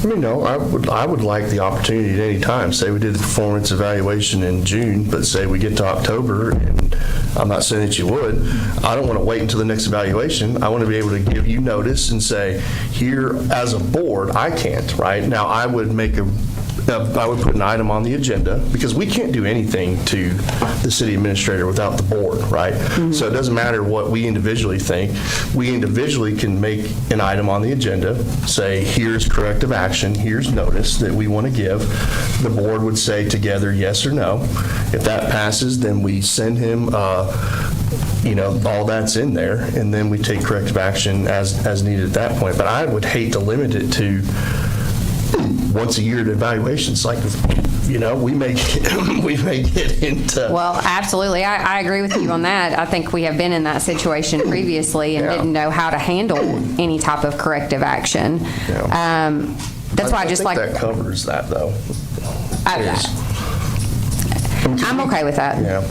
No, I would like the opportunity at any time. Say we did the performance evaluation in June, but say we get to October, and I'm not saying that you would, I don't want to wait until the next evaluation. I want to be able to give you notice and say, here, as a board, I can't, right? Now, I would put an item on the agenda, because we can't do anything to the city administrator without the board, right? So it doesn't matter what we individually think. We individually can make an item on the agenda, say, here's corrective action, here's notice that we want to give. The board would say together yes or no. If that passes, then we send him all that's in there, and then we take corrective action as needed at that point. But I would hate to limit it to once a year to evaluations. Like, we may get into. Well, absolutely. I agree with you on that. I think we have been in that situation previously and didn't know how to handle any type of corrective action. That's why I just think like. that covers that, though. I'm okay with that. Yeah.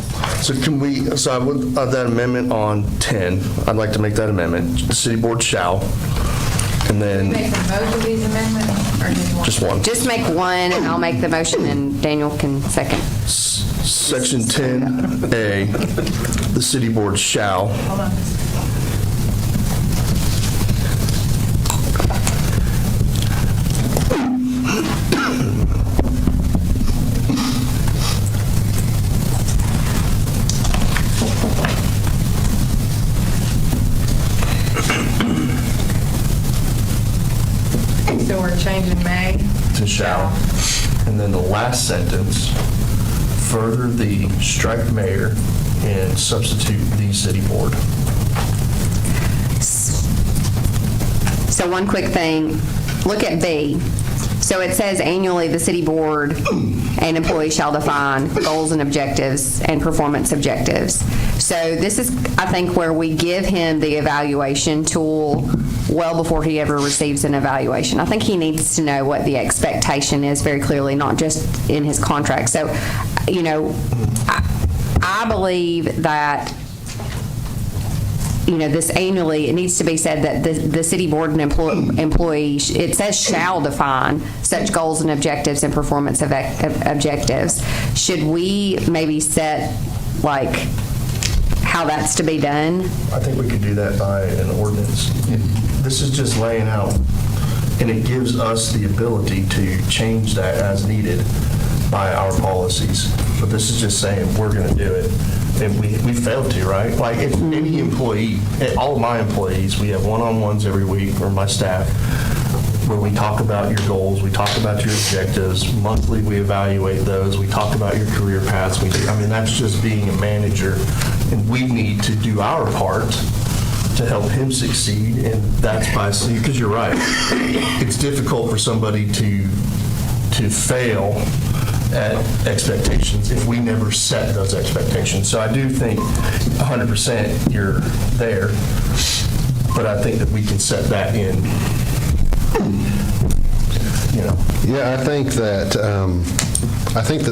So I would, that amendment on 10, I'd like to make that amendment. The city board shall. And then. Make both of these amendments, or just one? Just one. Just make one, and I'll make the motion, and Daniel can second. Section 10A, the city board shall. Hold on. So we're changing may To shall. And then the last sentence, further the strike mayor and substitute the city board. So one quick thing, look at B. So it says annually, the city board and employees shall define goals and objectives and performance objectives. So this is, I think, where we give him the evaluation tool well before he ever receives an evaluation. I think he needs to know what the expectation is very clearly, not just in his contract. So, you know, I believe that, you know, this annually, it needs to be said that the city board and employee, it says shall define such goals and objectives and performance objectives. Should we maybe set, like, how that's to be done? I think we could do that by an ordinance. This is just laying out, and it gives us the ability to change that as needed by our policies. But this is just saying we're going to do it. And we failed to, right? Like, if any employee, all of my employees, we have one-on-ones every week, or my staff, where we talk about your goals, we talk about your objectives. Monthly, we evaluate those. We talk about your career paths. I mean, that's just being a manager. And we need to do our part to help him succeed, and that's by, because you're right. It's difficult for somebody to fail at expectations if we never set those expectations. So I do think 100% you're there, but I think that we can set that in, you know. Yeah, I think that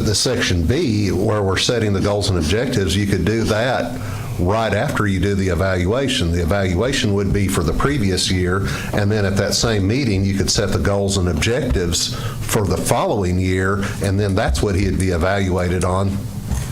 the section B, where we're setting the goals and objectives, you could do that right after you do the evaluation. The evaluation would be for the previous year, and then at that same meeting, you could set the goals and objectives for the following year, and then that's what he'd be evaluated on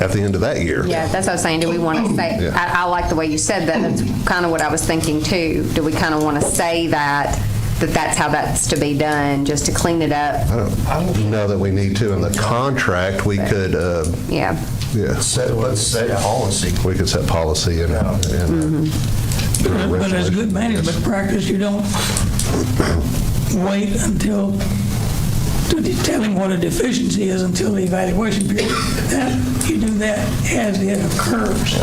at the end of that year. Yeah, that's what I was saying. Do we want to say, Yeah. I like the way you said that. That's kind of what I was thinking too. Do we kind of want to say that that's how that's to be done, just to clean it up? I don't know that we need to in the contract. We could, Yeah. yeah. Let's set policy. We could set policy and But as good management practice, you don't wait until, to tell him what a deficiency is until the evaluation period. You do that as it occurs.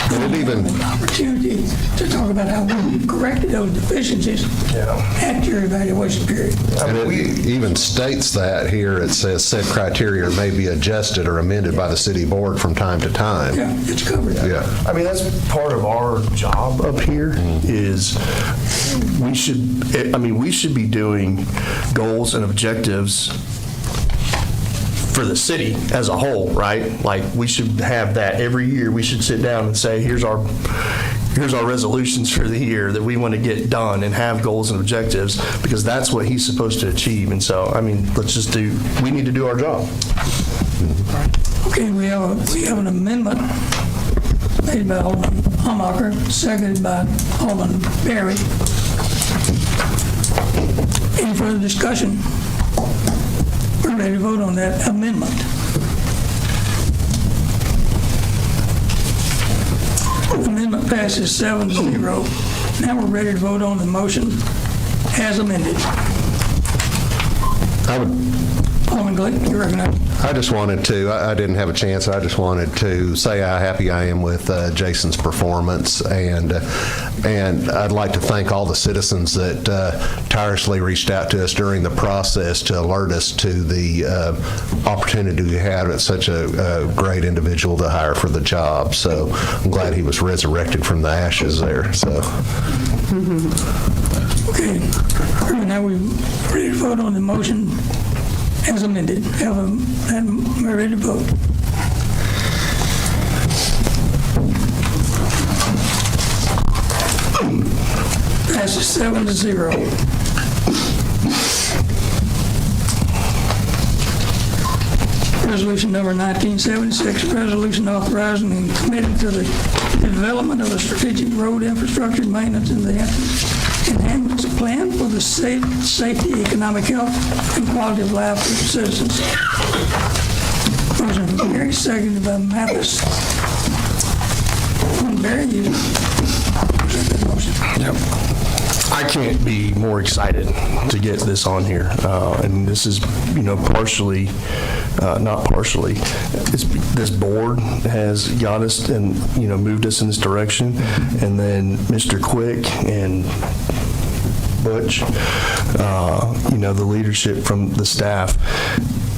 And even an opportunity to talk about how we corrected those deficiencies at your evaluation period. And it even states that here. It says said criteria may be adjusted or amended by the city board from time to time. Yeah, it's covered. Yeah. I mean, that's part of our job up here is we should be doing goals and objectives for the city as a whole, right? Like, we should have that every year. We should sit down and say, here's our resolutions for the year that we want to get done, and have goals and objectives, because that's what he's supposed to achieve. And so, I mean, we need to do our job. Okay, we have an amendment made by Alderman Hamacher, seconded by Alderman Berry. Any further discussion? We're ready to vote on that amendment. Amendment passes 7-0. Now we're ready to vote on the motion as amended. Alderman Glick, you recognize? I just wanted to, I didn't have a chance, I just wanted to say how happy I am with Jason's performance, and I'd like to thank all the citizens that tirelessly reached out to us during the process to alert us to the opportunity we had with such a great individual to hire for the job. So I'm glad he was resurrected from the ashes there. So. Okay, now we're ready to vote on the motion as amended. We're ready to vote. Passes 7-0. Resolution number 1976, resolution authorizing and committing to the development of a strategic road infrastructure maintenance and the enhancements plan for the safety, economic health, and quality of life of citizens. Motion from Barry, seconded by Mathis. Barry, you present that motion. Yep. I can't be more excited to get this on here. And this is, partially, not partially, this board has got us and, moved us in this direction. And then Mr. Quick and Butch, the leadership from the staff.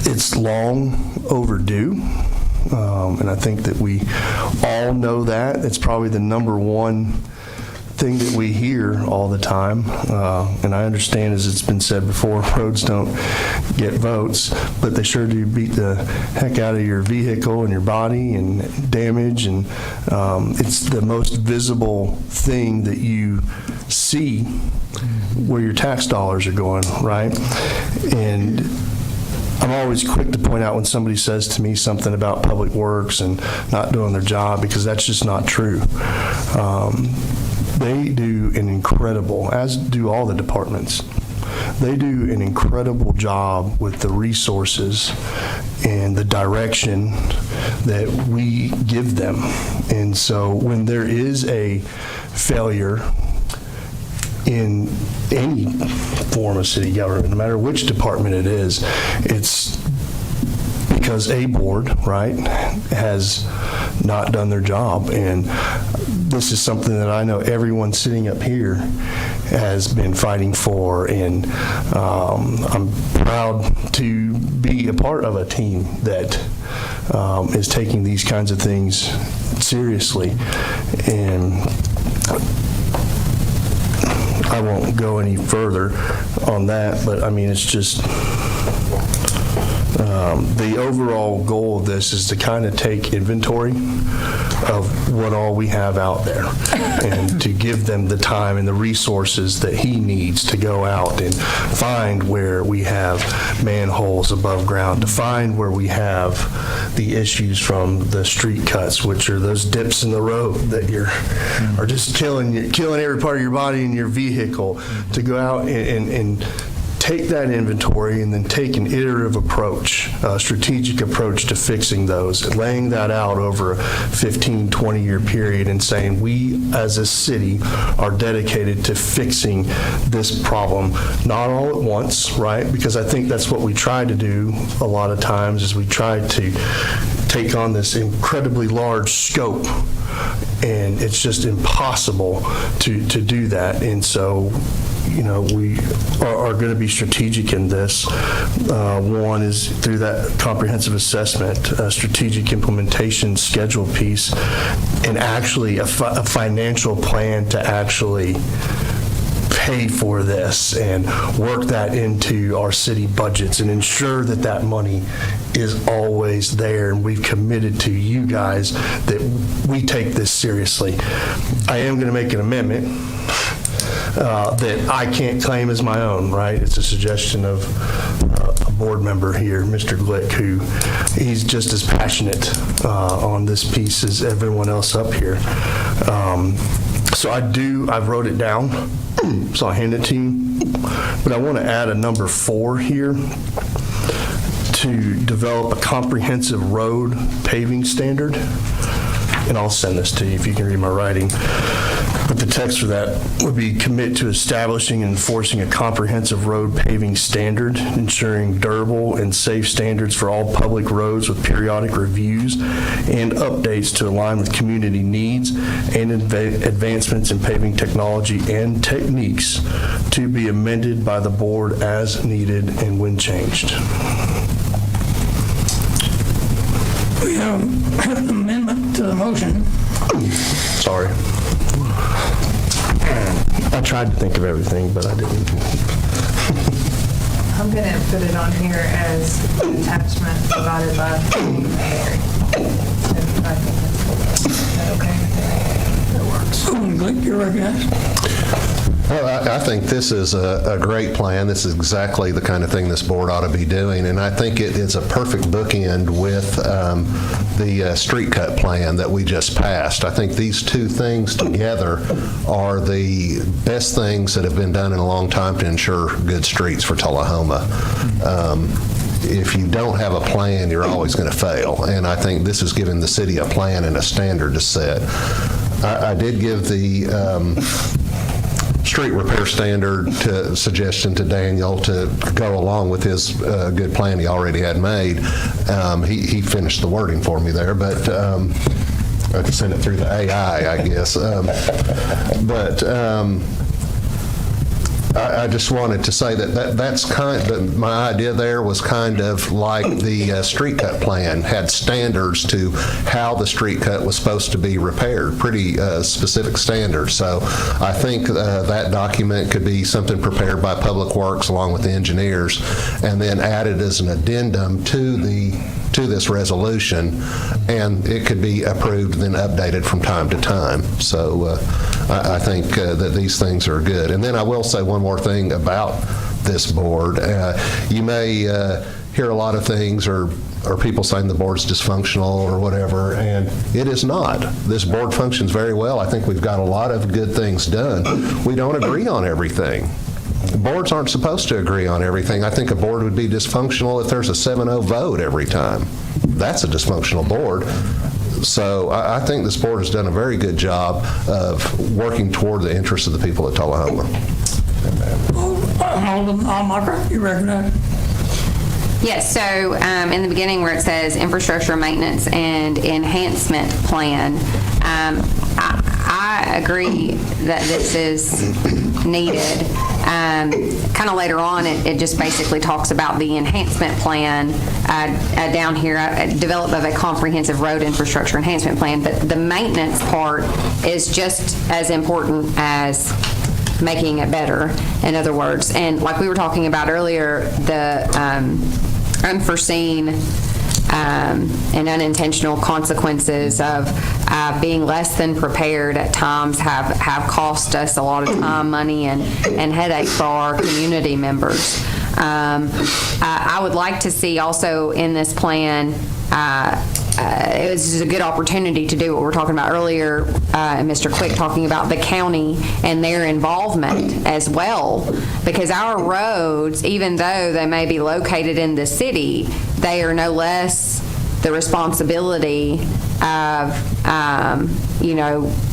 It's long overdue, and I think that we all know that. It's probably the number one thing that we hear all the time, and I understand, as it's been said before, roads don't get votes, but they sure do beat the heck out of your vehicle and your body and damage, and it's the most visible thing that you see where your tax dollars are going, right? And I'm always quick to point out when somebody says to me something about public works and not doing their job, because that's just not true. They do an incredible, as do all the departments, they do an incredible job with the resources and the direction that we give them. And so when there is a failure in any form of city government, no matter which department it is, it's because a board, right, has not done their job. And this is something that I know everyone sitting up here has been fighting for, and I'm proud to be a part of a team that is taking these kinds of things seriously. And I won't go any further on that, but I mean, it's just the overall goal of this is to kind of take inventory of what all we have out there and to give them the time and the resources that he needs to go out and find where we have manholes above ground, to find where we have the issues from the street cuts, which are those dips in the road that are just killing every part of your body and your vehicle, to go out and take that inventory and then take an iterative approach, a strategic approach to fixing those, laying that out over a 15, 20-year period and saying we as a city are dedicated to fixing this problem, not all at once, right? Because I think that's what we try to do a lot of times, is we try to take on this incredibly large scope, and it's just impossible to do that. And so, we are going to be strategic in this. One is through that comprehensive assessment, strategic implementation schedule piece, and actually a financial plan to actually pay for this and work that into our city budgets and ensure that that money is always there. And we've committed to you guys that we take this seriously. I am going to make an amendment that I can't claim as my own, right? It's a suggestion of a board member here, Mr. Glick, who he's just as passionate on this piece as everyone else up here. So I wrote it down, so I'll hand it to you. But I want to add a number 4 here to develop a comprehensive road paving standard. And I'll send this to you if you can read my writing. But the text for that would be commit to establishing and enforcing a comprehensive road paving standard, ensuring durable and safe standards for all public roads with periodic reviews and updates to align with community needs and advancements in paving technology and techniques, to be amended by the board as needed and when changed. We have an amendment to the motion. Sorry. I tried to think of everything, but I didn't. I'm going to put it on here as an attachment provided by Mary. I think that's okay. That works. Alderman Glick, you're recognized. Well, I think this is a great plan. This is exactly the kind of thing this board ought to be doing, and I think it's a perfect bookend with the street cut plan that we just passed. I think these two things together are the best things that have been done in a long time to ensure good streets for Tullahoma. If you don't have a plan, you're always going to fail, and I think this is giving the city a plan and a standard to set. I did give the street repair standard suggestion to Daniel to go along with his good plan he already had made. He finished the wording for me there, but I could send it through the AI, I guess. But I just wanted to say that's my idea there was kind of like the street cut plan had standards to how the street cut was supposed to be repaired, pretty specific standards. So I think that document could be something prepared by Public Works along with the engineers and then added as an addendum to this resolution, and it could be approved and then updated from time to time. So I think that these things are good. And then I will say one more thing about this board. You may hear a lot of things or people saying the board's dysfunctional or whatever, and it is not. This board functions very well. I think we've got a lot of good things done. We don't agree on everything. Boards aren't supposed to agree on everything. I think a board would be dysfunctional if there's a 7-0 vote every time. That's a dysfunctional board. So I think this board has done a very good job of working toward the interests of the people at Tullahoma. Alderman Almacher, you recognize? Yes, so in the beginning where it says infrastructure maintenance and enhancement plan, I agree that this is needed. Kind of later on, it just basically talks about the enhancement plan down here, develop of a comprehensive road infrastructure enhancement plan, but the maintenance part is just as important as making it better, in other words. And like we were talking about earlier, the unforeseen and unintentional consequences of being less than prepared at times have cost us a lot of time, money, and headache for our community members. I would like to see also in this plan, it was a good opportunity to do what we were talking about earlier, Mr. Quick talking about the county and their involvement as well, because our roads, even though they may be located in the city, they are no less the responsibility of,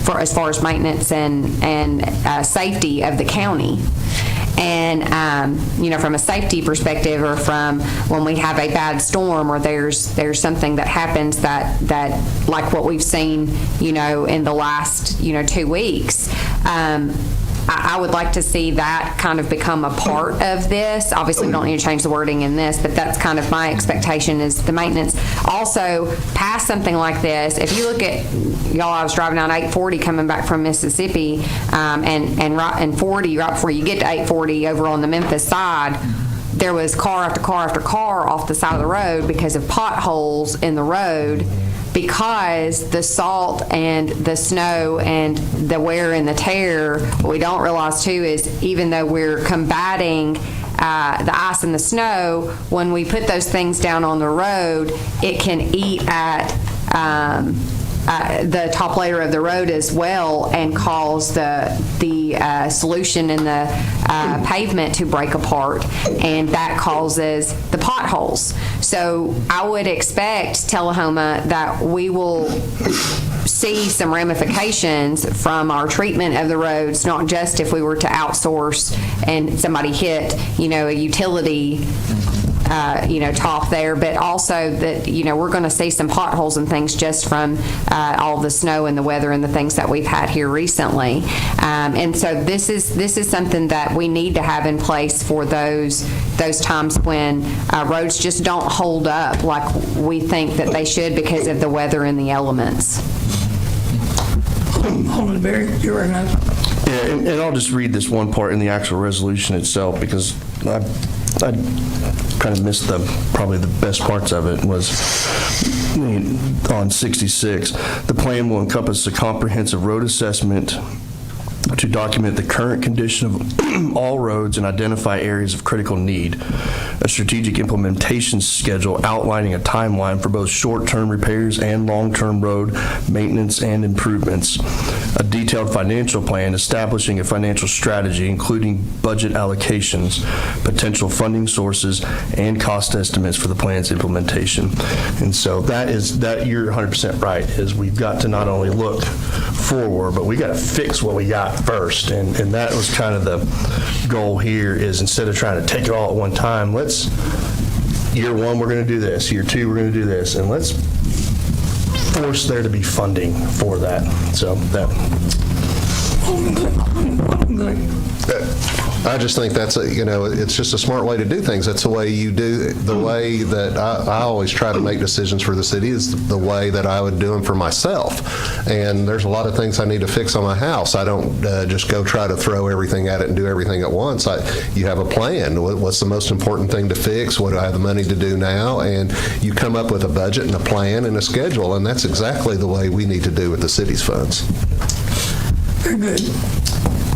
for as far as maintenance and safety of the county. And, from a safety perspective, or from when we have a bad storm or there's something that happens that like what we've seen, in the last, 2 weeks, I would like to see that kind of become a part of this. Obviously, we don't need to change the wording in this, but that's kind of my expectation is the maintenance. Also, past something like this, if you look at, y'all, I was driving down 840 coming back from Mississippi, and 40, right before you get to 840 over on the Memphis side, there was car after car after car off the side of the road because of potholes in the road, because the salt and the snow and the wear and the tear. What we don't realize too is even though we're combating the ice and the snow, when we put those things down on the road, it can eat at the top layer of the road as well and cause the solution in the pavement to break apart, and that causes the potholes. So I would expect, Tullahoma, that we will see some ramifications from our treatment of the roads, not just if we were to outsource and somebody hit, a utility top there, but also that, we're going to see some potholes and things just from all the snow and the weather and the things that we've had here recently. And so this is something that we need to have in place for those times when roads just don't hold up like we think that they should because of the weather and the elements. Alderman Berry, you recognize? Yeah, and I'll just read this one part in the actual resolution itself, because I kind of missed probably the best parts of it. Was on 66. The plan will encompass a comprehensive road assessment to document the current condition of all roads and identify areas of critical need, a strategic implementation schedule outlining a timeline for both short-term repairs and long-term road maintenance and improvements, a detailed financial plan establishing a financial strategy including budget allocations, potential funding sources, and cost estimates for the plan's implementation. And so that you're 100% right, is we've got to not only look forward, but we got to fix what we got first. And that was kind of the goal here, is instead of trying to take it all at one time, year one, we're going to do this, year two, we're going to do this, and let's force there to be funding for that. So that. I just think that's it's just a smart way to do things. That's the way you do, the way that I always try to make decisions for the city is the way that I would do them for myself. And there's a lot of things I need to fix on my house. I don't just go try to throw everything at it and do everything at once. You have a plan. What's the most important thing to fix? What do I have the money to do now? And you come up with a budget and a plan and a schedule, and that's exactly the way we need to do with the city's funds. Very good.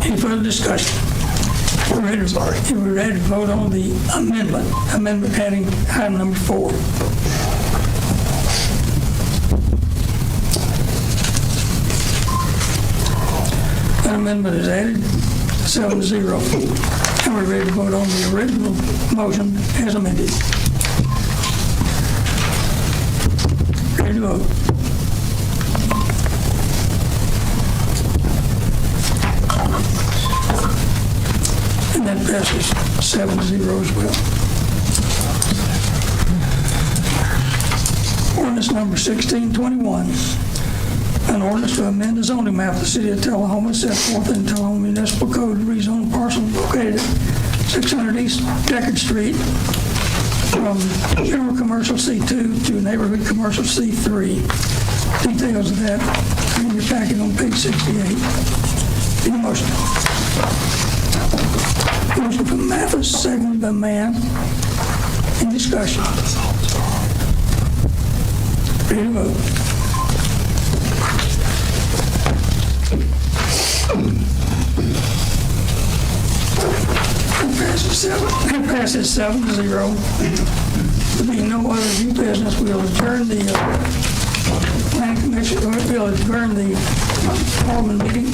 Any further discussion? We're ready to vote on the amendment adding item number 4. That amendment is added 7-0. And we're ready to vote on the original motion as amended. Ready to vote. And that passes 7-0 as well. Ordinance number 1621. An ordinance to amend the zoning map of the city of Tullahoma set forth in Tullahoma Municipal Code to rezone parcel located at 600 East Deckard Street from general commercial C2 to neighborhood commercial C3. Details of that are in your packet on page 68. Any motion? Motion from Mathis, seconded by Mann. In discussion. Ready to vote. That passes 7-0. There being no other new business, we'll adjourn the planning commission, we'll adjourn the Alderman meeting,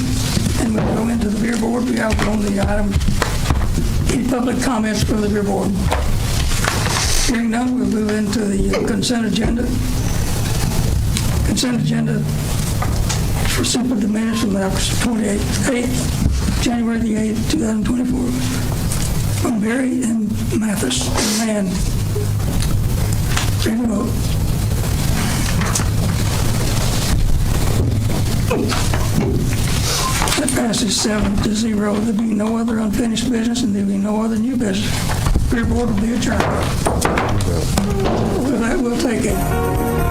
and we'll go into the beer board. We have on the item. Any public comments from the beer board? Hearing none, we'll move into the consent agenda. Consent agenda for simply the minutes from January the 8th, 2024. From Berry and Mathis and Mann. Ready to vote. That passes 7-0. There being no other unfinished business and there being no other new business. Beer board will be adjourned.